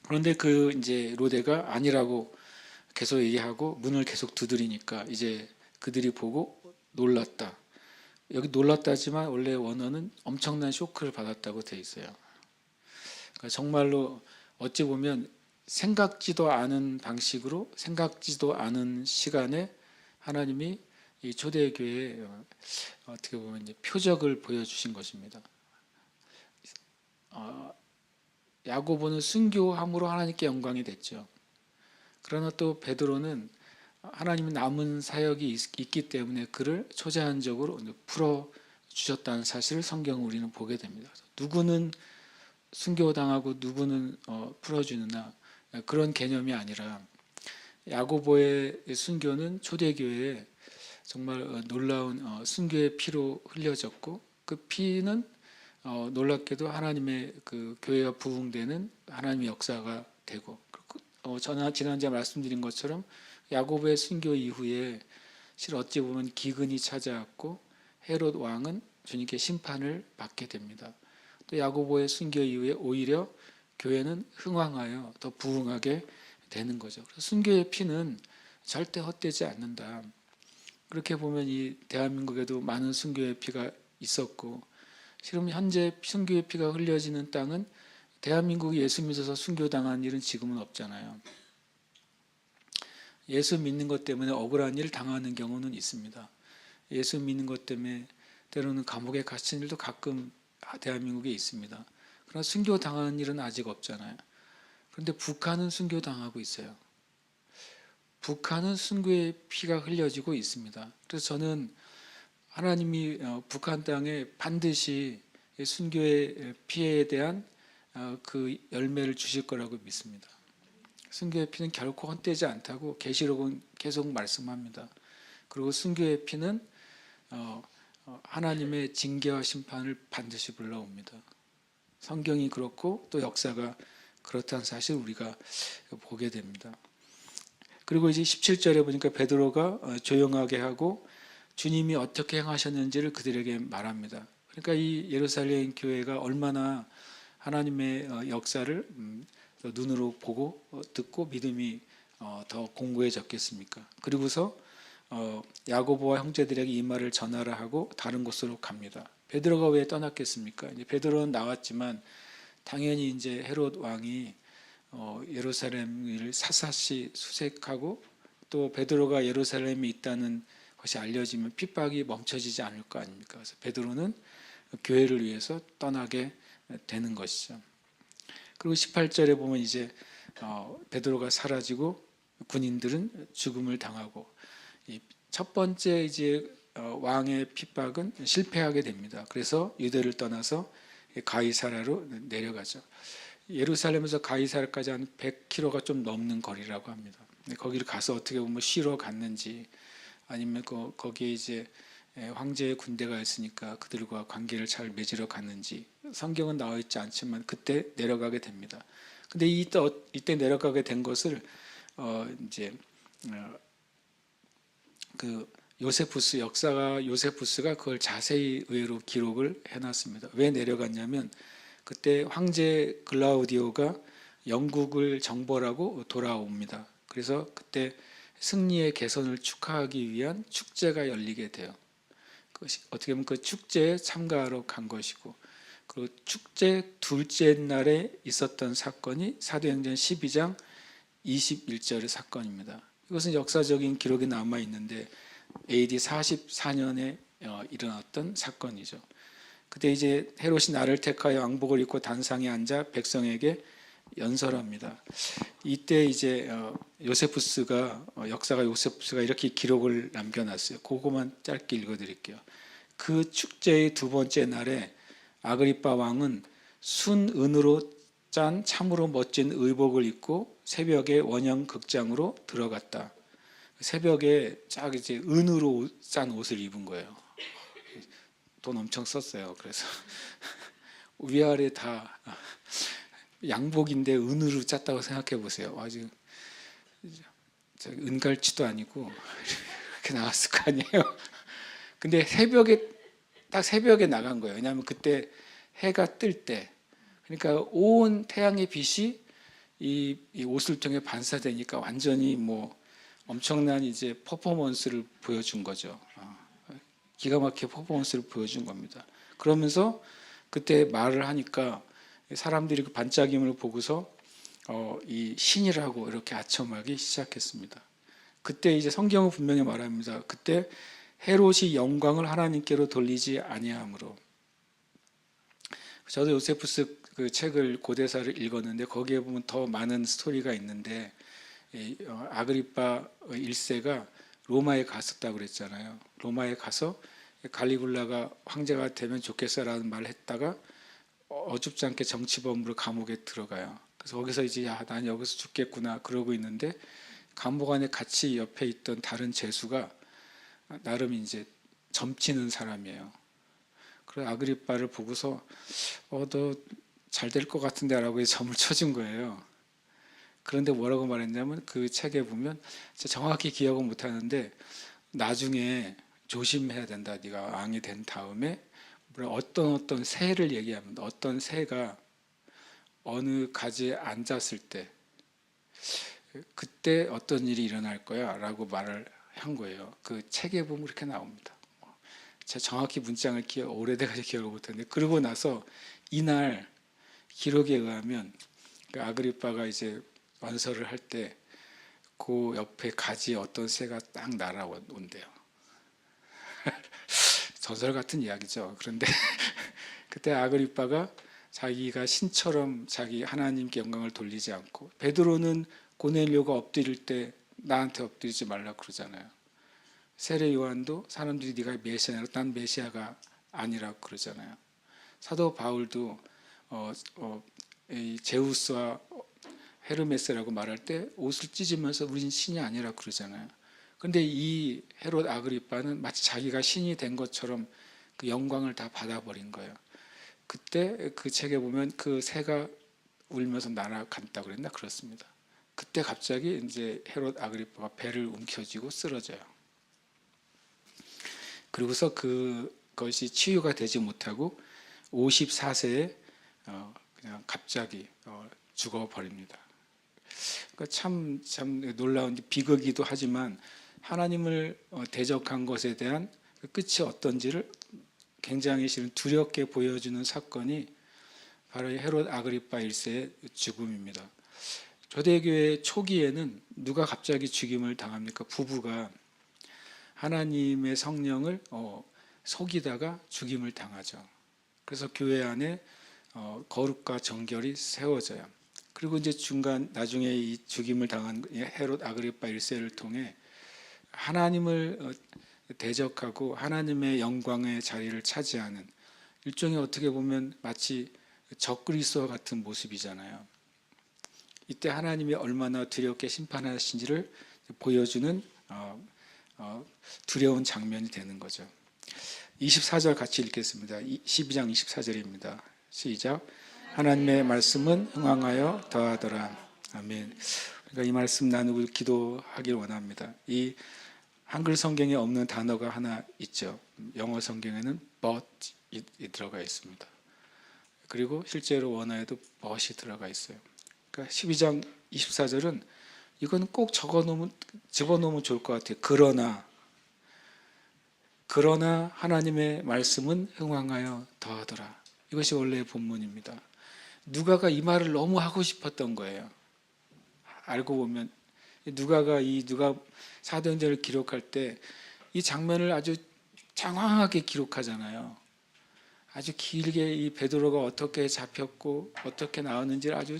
A: 그런데 이제 로데가 아니라고 계속 얘기하고 문을 계속 두드리니까 이제 그들이 보고 놀랐다. 여기 놀랐다지만 원래 원어는 엄청난 쇼크를 받았다고 돼 있어요. 그러니까 정말로 어찌 보면 생각지도 않은 방식으로 생각지도 않은 시간에 하나님이 이 초대교회에 어떻게 보면 이제 표적을 보여주신 것입니다. 야고보는 순교함으로 하나님께 영광이 됐죠. 그러나 또 베드로는 하나님의 남은 사역이 있기 때문에 그를 초제한적으로 풀어 주셨다는 사실을 성경을 우리는 보게 됩니다. 누구는 순교당하고 누구는 풀어주느냐, 그런 개념이 아니라 야고보의 순교는 초대교회에 정말 놀라운 순교의 피로 흘려졌고, 그 피는 놀랍게도 하나님의 그 교회가 부흥되는 하나님의 역사가 되고, 지난주에 말씀드린 것처럼 야고보의 순교 이후에 실 어찌 보면 기근이 찾아왔고 헤롯 왕은 주님께 심판을 받게 됩니다. 또 야고보의 순교 이후에 오히려 교회는 흥왕하여 더 부흥하게 되는 거죠. 그래서 순교의 피는 절대 헛되지 않는다. 그렇게 보면 이 대한민국에도 많은 순교의 피가 있었고, 지금 현재 순교의 피가 흘려지는 땅은 대한민국이 예수 믿어서 순교당한 일은 지금은 없잖아요. 예수 믿는 것 때문에 억울한 일 당하는 경우는 있습니다. 예수 믿는 것 때문에 때로는 감옥에 갇힌 일도 가끔 대한민국에 있습니다. 그러나 순교 당하는 일은 아직 없잖아요. 그런데 북한은 순교 당하고 있어요. 북한은 순교의 피가 흘려지고 있습니다. 그래서 저는 하나님이 북한 땅에 반드시 순교의 피해에 대한 그 열매를 주실 거라고 믿습니다. 순교의 피는 결코 헛되지 않다고 계시록은 계속 말씀합니다. 그리고 순교의 피는 하나님의 징계와 심판을 반드시 불러옵니다. 성경이 그렇고 또 역사가 그렇다는 사실 우리가 보게 됩니다. 그리고 이제 17절에 보니까 베드로가 조용하게 하고 주님이 어떻게 행하셨는지를 그들에게 말합니다. 그러니까 이 예루살렘 교회가 얼마나 하나님의 역사를 눈으로 보고 듣고 믿음이 더 공고해졌겠습니까? 그리고서 야고보와 형제들에게 이 말을 전하라 하고 다른 곳으로 갑니다. 베드로가 왜 떠났겠습니까? 이제 베드로는 나왔지만 당연히 이제 헤롯 왕이 예루살렘을 샅샅이 수색하고 또 베드로가 예루살렘에 있다는 것이 알려지면 핍박이 멈춰지지 않을 거 아닙니까? 그래서 베드로는 교회를 위해서 떠나게 되는 것이죠. 그리고 18절에 보면 이제 베드로가 사라지고 군인들은 죽음을 당하고, 첫 번째 이제 왕의 핍박은 실패하게 됩니다. 그래서 유대를 떠나서 가이사라로 내려가죠. 예루살렘에서 가이사라까지 한 100km가 좀 넘는 거리라고 합니다. 거기를 가서 어떻게 보면 쉬러 갔는지, 아니면 거기에 이제 황제의 군대가 있으니까 그들과 관계를 잘 맺으러 갔는지 성경은 나와 있지 않지만 그때 내려가게 됩니다. 근데 이때 내려가게 된 것을 이제 그 요세푸스 역사가 요세푸스가 그걸 자세히 의외로 기록을 해놨습니다. 왜 내려갔냐면 그때 황제 글라우디오가 영국을 정벌하고 돌아옵니다. 그래서 그때 승리의 개선을 축하하기 위한 축제가 열리게 돼요. 어떻게 보면 그 축제에 참가하러 간 것이고, 그리고 축제 둘째 날에 있었던 사건이 사도행전 12장 21절의 사건입니다. 이것은 역사적인 기록이 남아 있는데 AD 44년에 일어났던 사건이죠. 그때 이제 헤롯이 나를 택하여 왕복을 입고 단상에 앉아 백성에게 연설합니다. 이때 이제 요세푸스가 역사가 요세푸스가 이렇게 기록을 남겨놨어요. 그거만 짧게 읽어드릴게요. 그 축제의 두 번째 날에 아그리빠 왕은 순은으로 짠 참으로 멋진 의복을 입고 새벽에 원형 극장으로 들어갔다. 새벽에 쫙 이제 은으로 짠 옷을 입은 거예요. 돈 엄청 썼어요. 그래서 위아래 다 양복인데 은으로 짰다고 생각해 보세요. 아주 은갈치도 아니고 이렇게 나왔을 거 아니에요. 근데 딱 새벽에 나간 거예요. 왜냐하면 그때 해가 뜰 때, 그러니까 온 태양의 빛이 이 옷을 통해 반사되니까 완전히 뭐 엄청난 이제 퍼포먼스를 보여준 거죠. 기가 막히게 퍼포먼스를 보여준 겁니다. 그러면서 그때 말을 하니까 사람들이 그 반짝임을 보고서 이 신이라고 이렇게 아첨하기 시작했습니다. 그때 이제 성경은 분명히 말합니다. 그때 헤롯이 영광을 하나님께로 돌리지 아니함으로. 저도 요세푸스 그 책을 고대사를 읽었는데 거기에 보면 더 많은 스토리가 있는데 아그리파 1세가 로마에 갔었다고 그랬잖아요. 로마에 가서 갈리굴라가 황제가 되면 좋겠어라는 말을 했다가 어줍지 않게 정치범으로 감옥에 들어가요. 그래서 거기서 이제 야, 난 여기서 죽겠구나 그러고 있는데 감옥 안에 같이 옆에 있던 다른 죄수가 나름 이제 점치는 사람이에요. 그래서 아그리빠를 보고서 너 잘 될 것 같은데라고 점을 쳐준 거예요. 그런데 뭐라고 말했냐면 그 책에 보면 정확히 기억은 못하는데 나중에 조심해야 된다. 네가 왕이 된 다음에 어떤 새를 얘기합니다. 어떤 새가 어느 가지에 앉았을 때 그때 어떤 일이 일어날 거야 라고 말을 한 거예요. 그 책에 보면 그렇게 나옵니다. 제가 정확히 문장을 오래돼가지고 기억을 못하는데 그러고 나서 이날 기록에 의하면 그 아그리빠가 이제 완설을 할 때 그 옆에 가지에 어떤 새가 딱 날아온대요. 전설 같은 이야기죠. 그런데 그때 아그리빠가 자기가 신처럼 자기 하나님께 영광을 돌리지 않고 베드로는 고넬료가 엎드릴 때 나한테 엎드리지 말라 그러잖아요. 세례 요한도 사람들이 네가 메시아라고 난 메시아가 아니라고 그러잖아요. 사도 바울도 이 제우스와 헤르메스라고 말할 때 옷을 찢으면서 우린 신이 아니라 그러잖아요. 그런데 이 헤롯 아그리빠는 마치 자기가 신이 된 것처럼 그 영광을 다 받아버린 거예요. 그때 그 책에 보면 그 새가 울면서 날아간다고 그랬나 그렇습니다. 그때 갑자기 이제 헤롯 아그리빠가 배를 움켜쥐고 쓰러져요. 그리고서 그것이 치유가 되지 못하고 54세에 그냥 갑자기 죽어버립니다. 그러니까 참 놀라운 비극이기도 하지만 하나님을 대적한 것에 대한 끝이 어떤지를 굉장히 두렵게 보여주는 사건이 바로 헤롯 아그리파 1세의 죽음입니다. 초대교회 초기에는 누가 갑자기 죽임을 당합니까? 부부가 하나님의 성령을 속이다가 죽임을 당하죠. 그래서 교회 안에 거룩과 정결이 세워져요. 그리고 이제 나중에 이 죽임을 당한 헤롯 아그리파 1세를 통해 하나님을 대적하고 하나님의 영광의 자리를 차지하는 일종의 어떻게 보면 마치 적그리스도와 같은 모습이잖아요. 이때 하나님이 얼마나 두렵게 심판하신지를 보여주는 두려운 장면이 되는 거죠. 24절 같이 읽겠습니다. 12장 24절입니다. 시작. 하나님의 말씀은 흥왕하여 더하더라. 아멘. 그러니까 이 말씀 나누고 기도하길 원합니다. 이 한글 성경에 없는 단어가 하나 있죠. 영어 성경에는 but이 들어가 있습니다. 그리고 실제로 원어에도 but이 들어가 있어요. 그러니까 12장 24절은 이건 꼭 집어넣으면 좋을 것 같아요. 그러나 하나님의 말씀은 흥왕하여 더하더라. 이것이 원래의 본문입니다. 누가가 이 말을 너무 하고 싶었던 거예요. 알고 보면 누가 사도행전을 기록할 때 이 장면을 아주 장황하게 기록하잖아요. 아주 길게 이 베드로가 어떻게 잡혔고 어떻게 나왔는지를 아주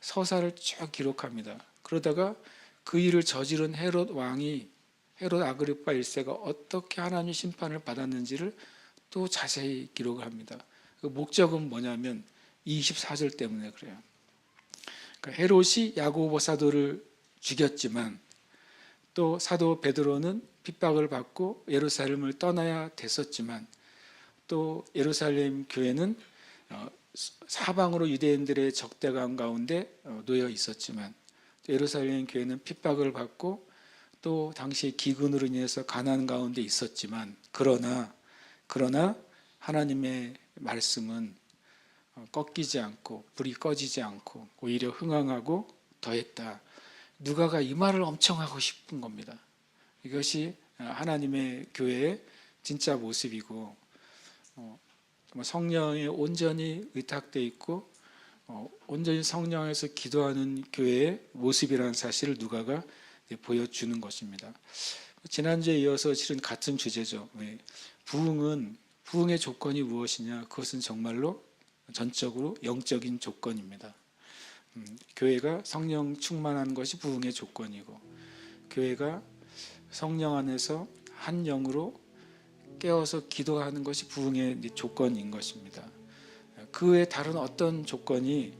A: 서사를 쭉 기록합니다. 그러다가 그 일을 저지른 헤롯 아그리파 1세가 어떻게 하나님의 심판을 받았는지를 또 자세히 기록을 합니다. 그 목적은 뭐냐면 24절 때문에 그래요. 그러니까 헤롯이 야고보 사도를 죽였지만 또 사도 베드로는 핍박을 받고 예루살렘을 떠나야 됐었지만 또 예루살렘 교회는 사방으로 유대인들의 적대감 가운데 놓여 있었지만 예루살렘 교회는 핍박을 받고 또 당시 기근으로 인해서 가난 가운데 있었지만 그러나 하나님의 말씀은 꺾이지 않고 불이 꺼지지 않고 오히려 흥황하고 더했다. 누가가 이 말을 엄청 하고 싶은 겁니다. 이것이 하나님의 교회의 진짜 모습이고 성령에 온전히 의탁되어 있고 온전히 성령에서 기도하는 교회의 모습이라는 사실을 누가가 보여주는 것입니다. 지난주에 이어서 실은 같은 주제죠. 부흥의 조건이 무엇이냐? 그것은 정말로 전적으로 영적인 조건입니다. 교회가 성령 충만한 것이 부흥의 조건이고, 교회가 성령 안에서 한 영으로 깨어서 기도하는 것이 부흥의 조건인 것입니다. 그 외에 다른 어떤 조건이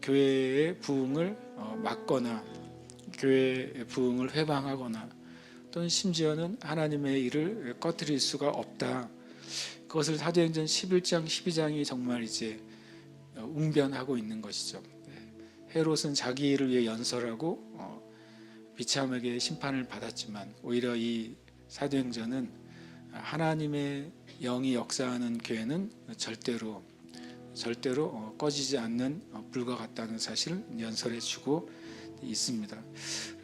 A: 교회의 부흥을 막거나 교회의 부흥을 회방하거나 또는 심지어는 하나님의 일을 꺼뜨릴 수가 없다. 그것을 사도행전 11장 12장이 정말 이제 웅변하고 있는 것이죠. 헤롯은 자기 일을 위해 연설하고 비참하게 심판을 받았지만, 오히려 이 사도행전은 하나님의 영이 역사하는 교회는 절대로 꺼지지 않는 불과 같다는 사실을 연설해 주고 있습니다.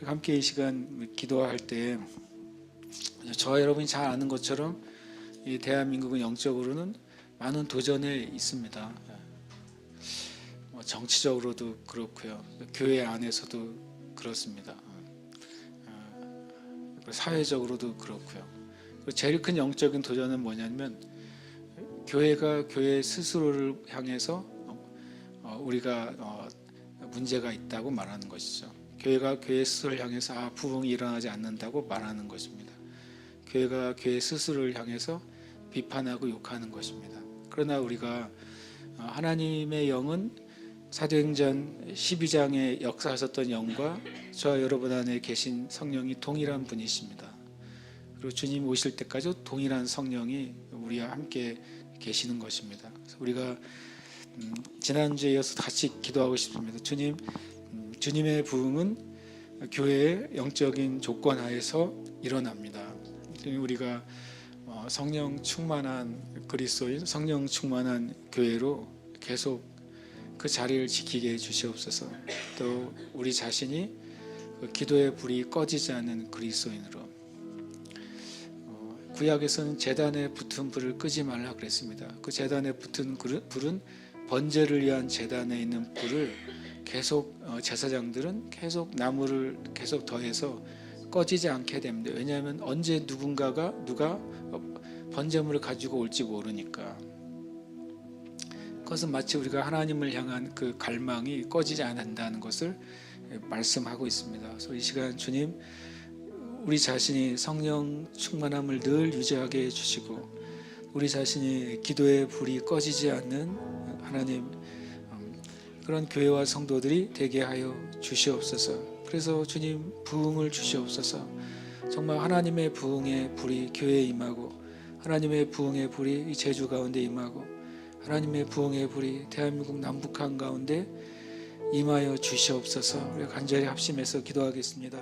A: 함께 이 시간 기도할 때 저와 여러분이 잘 아는 것처럼 이 대한민국은 영적으로는 많은 도전에 있습니다. 정치적으로도 그렇고요, 교회 안에서도 그렇습니다. 사회적으로도 그렇고요. 제일 큰 영적인 도전은 뭐냐면, 교회가 교회 스스로를 향해서 우리가 문제가 있다고 말하는 것이죠. 교회가 교회 스스로를 향해서 부흥이 일어나지 않는다고 말하는 것입니다. 교회가 교회 스스로를 향해서 비판하고 욕하는 것입니다. 그러나 우리가 하나님의 영은 사도행전 12장에 역사하셨던 영과 저와 여러분 안에 계신 성령이 동일한 분이십니다. 그리고 주님 오실 때까지 동일한 성령이 우리와 함께 계시는 것입니다. 그래서 우리가 지난주에 이어서 같이 기도하고 싶습니다. 주님의 부흥은 교회의 영적인 조건 하에서 일어납니다. 우리가 성령 충만한 그리스도인, 성령 충만한 교회로 계속 그 자리를 지키게 해주시옵소서. 또 우리 자신이 기도의 불이 꺼지지 않는 그리스도인으로, 구약에서는 제단에 붙은 불을 끄지 말라 그랬습니다. 그 제단에 붙은 불은 번제를 위한 제단에 있는 불을 계속 제사장들은 계속 나무를 계속 더해서 꺼지지 않게 됩니다. 왜냐하면 언제 누가 번제물을 가지고 올지 모르니까. 그것은 마치 우리가 하나님을 향한 그 갈망이 꺼지지 않는다는 것을 말씀하고 있습니다. 그래서 이 시간 주님, 우리 자신이 성령 충만함을 늘 유지하게 해주시고, 우리 자신이 기도의 불이 꺼지지 않는 하나님, 그런 교회와 성도들이 되게 하여 주시옵소서. 그래서 주님, 부흥을 주시옵소서. 정말 하나님의 부흥의 불이 교회에 임하고, 하나님의 부흥의 불이 이 제주 가운데 임하고, 하나님의 부흥의 불이 대한민국 남북한 가운데 임하여 주시옵소서. 우리 간절히 합심해서 기도하겠습니다.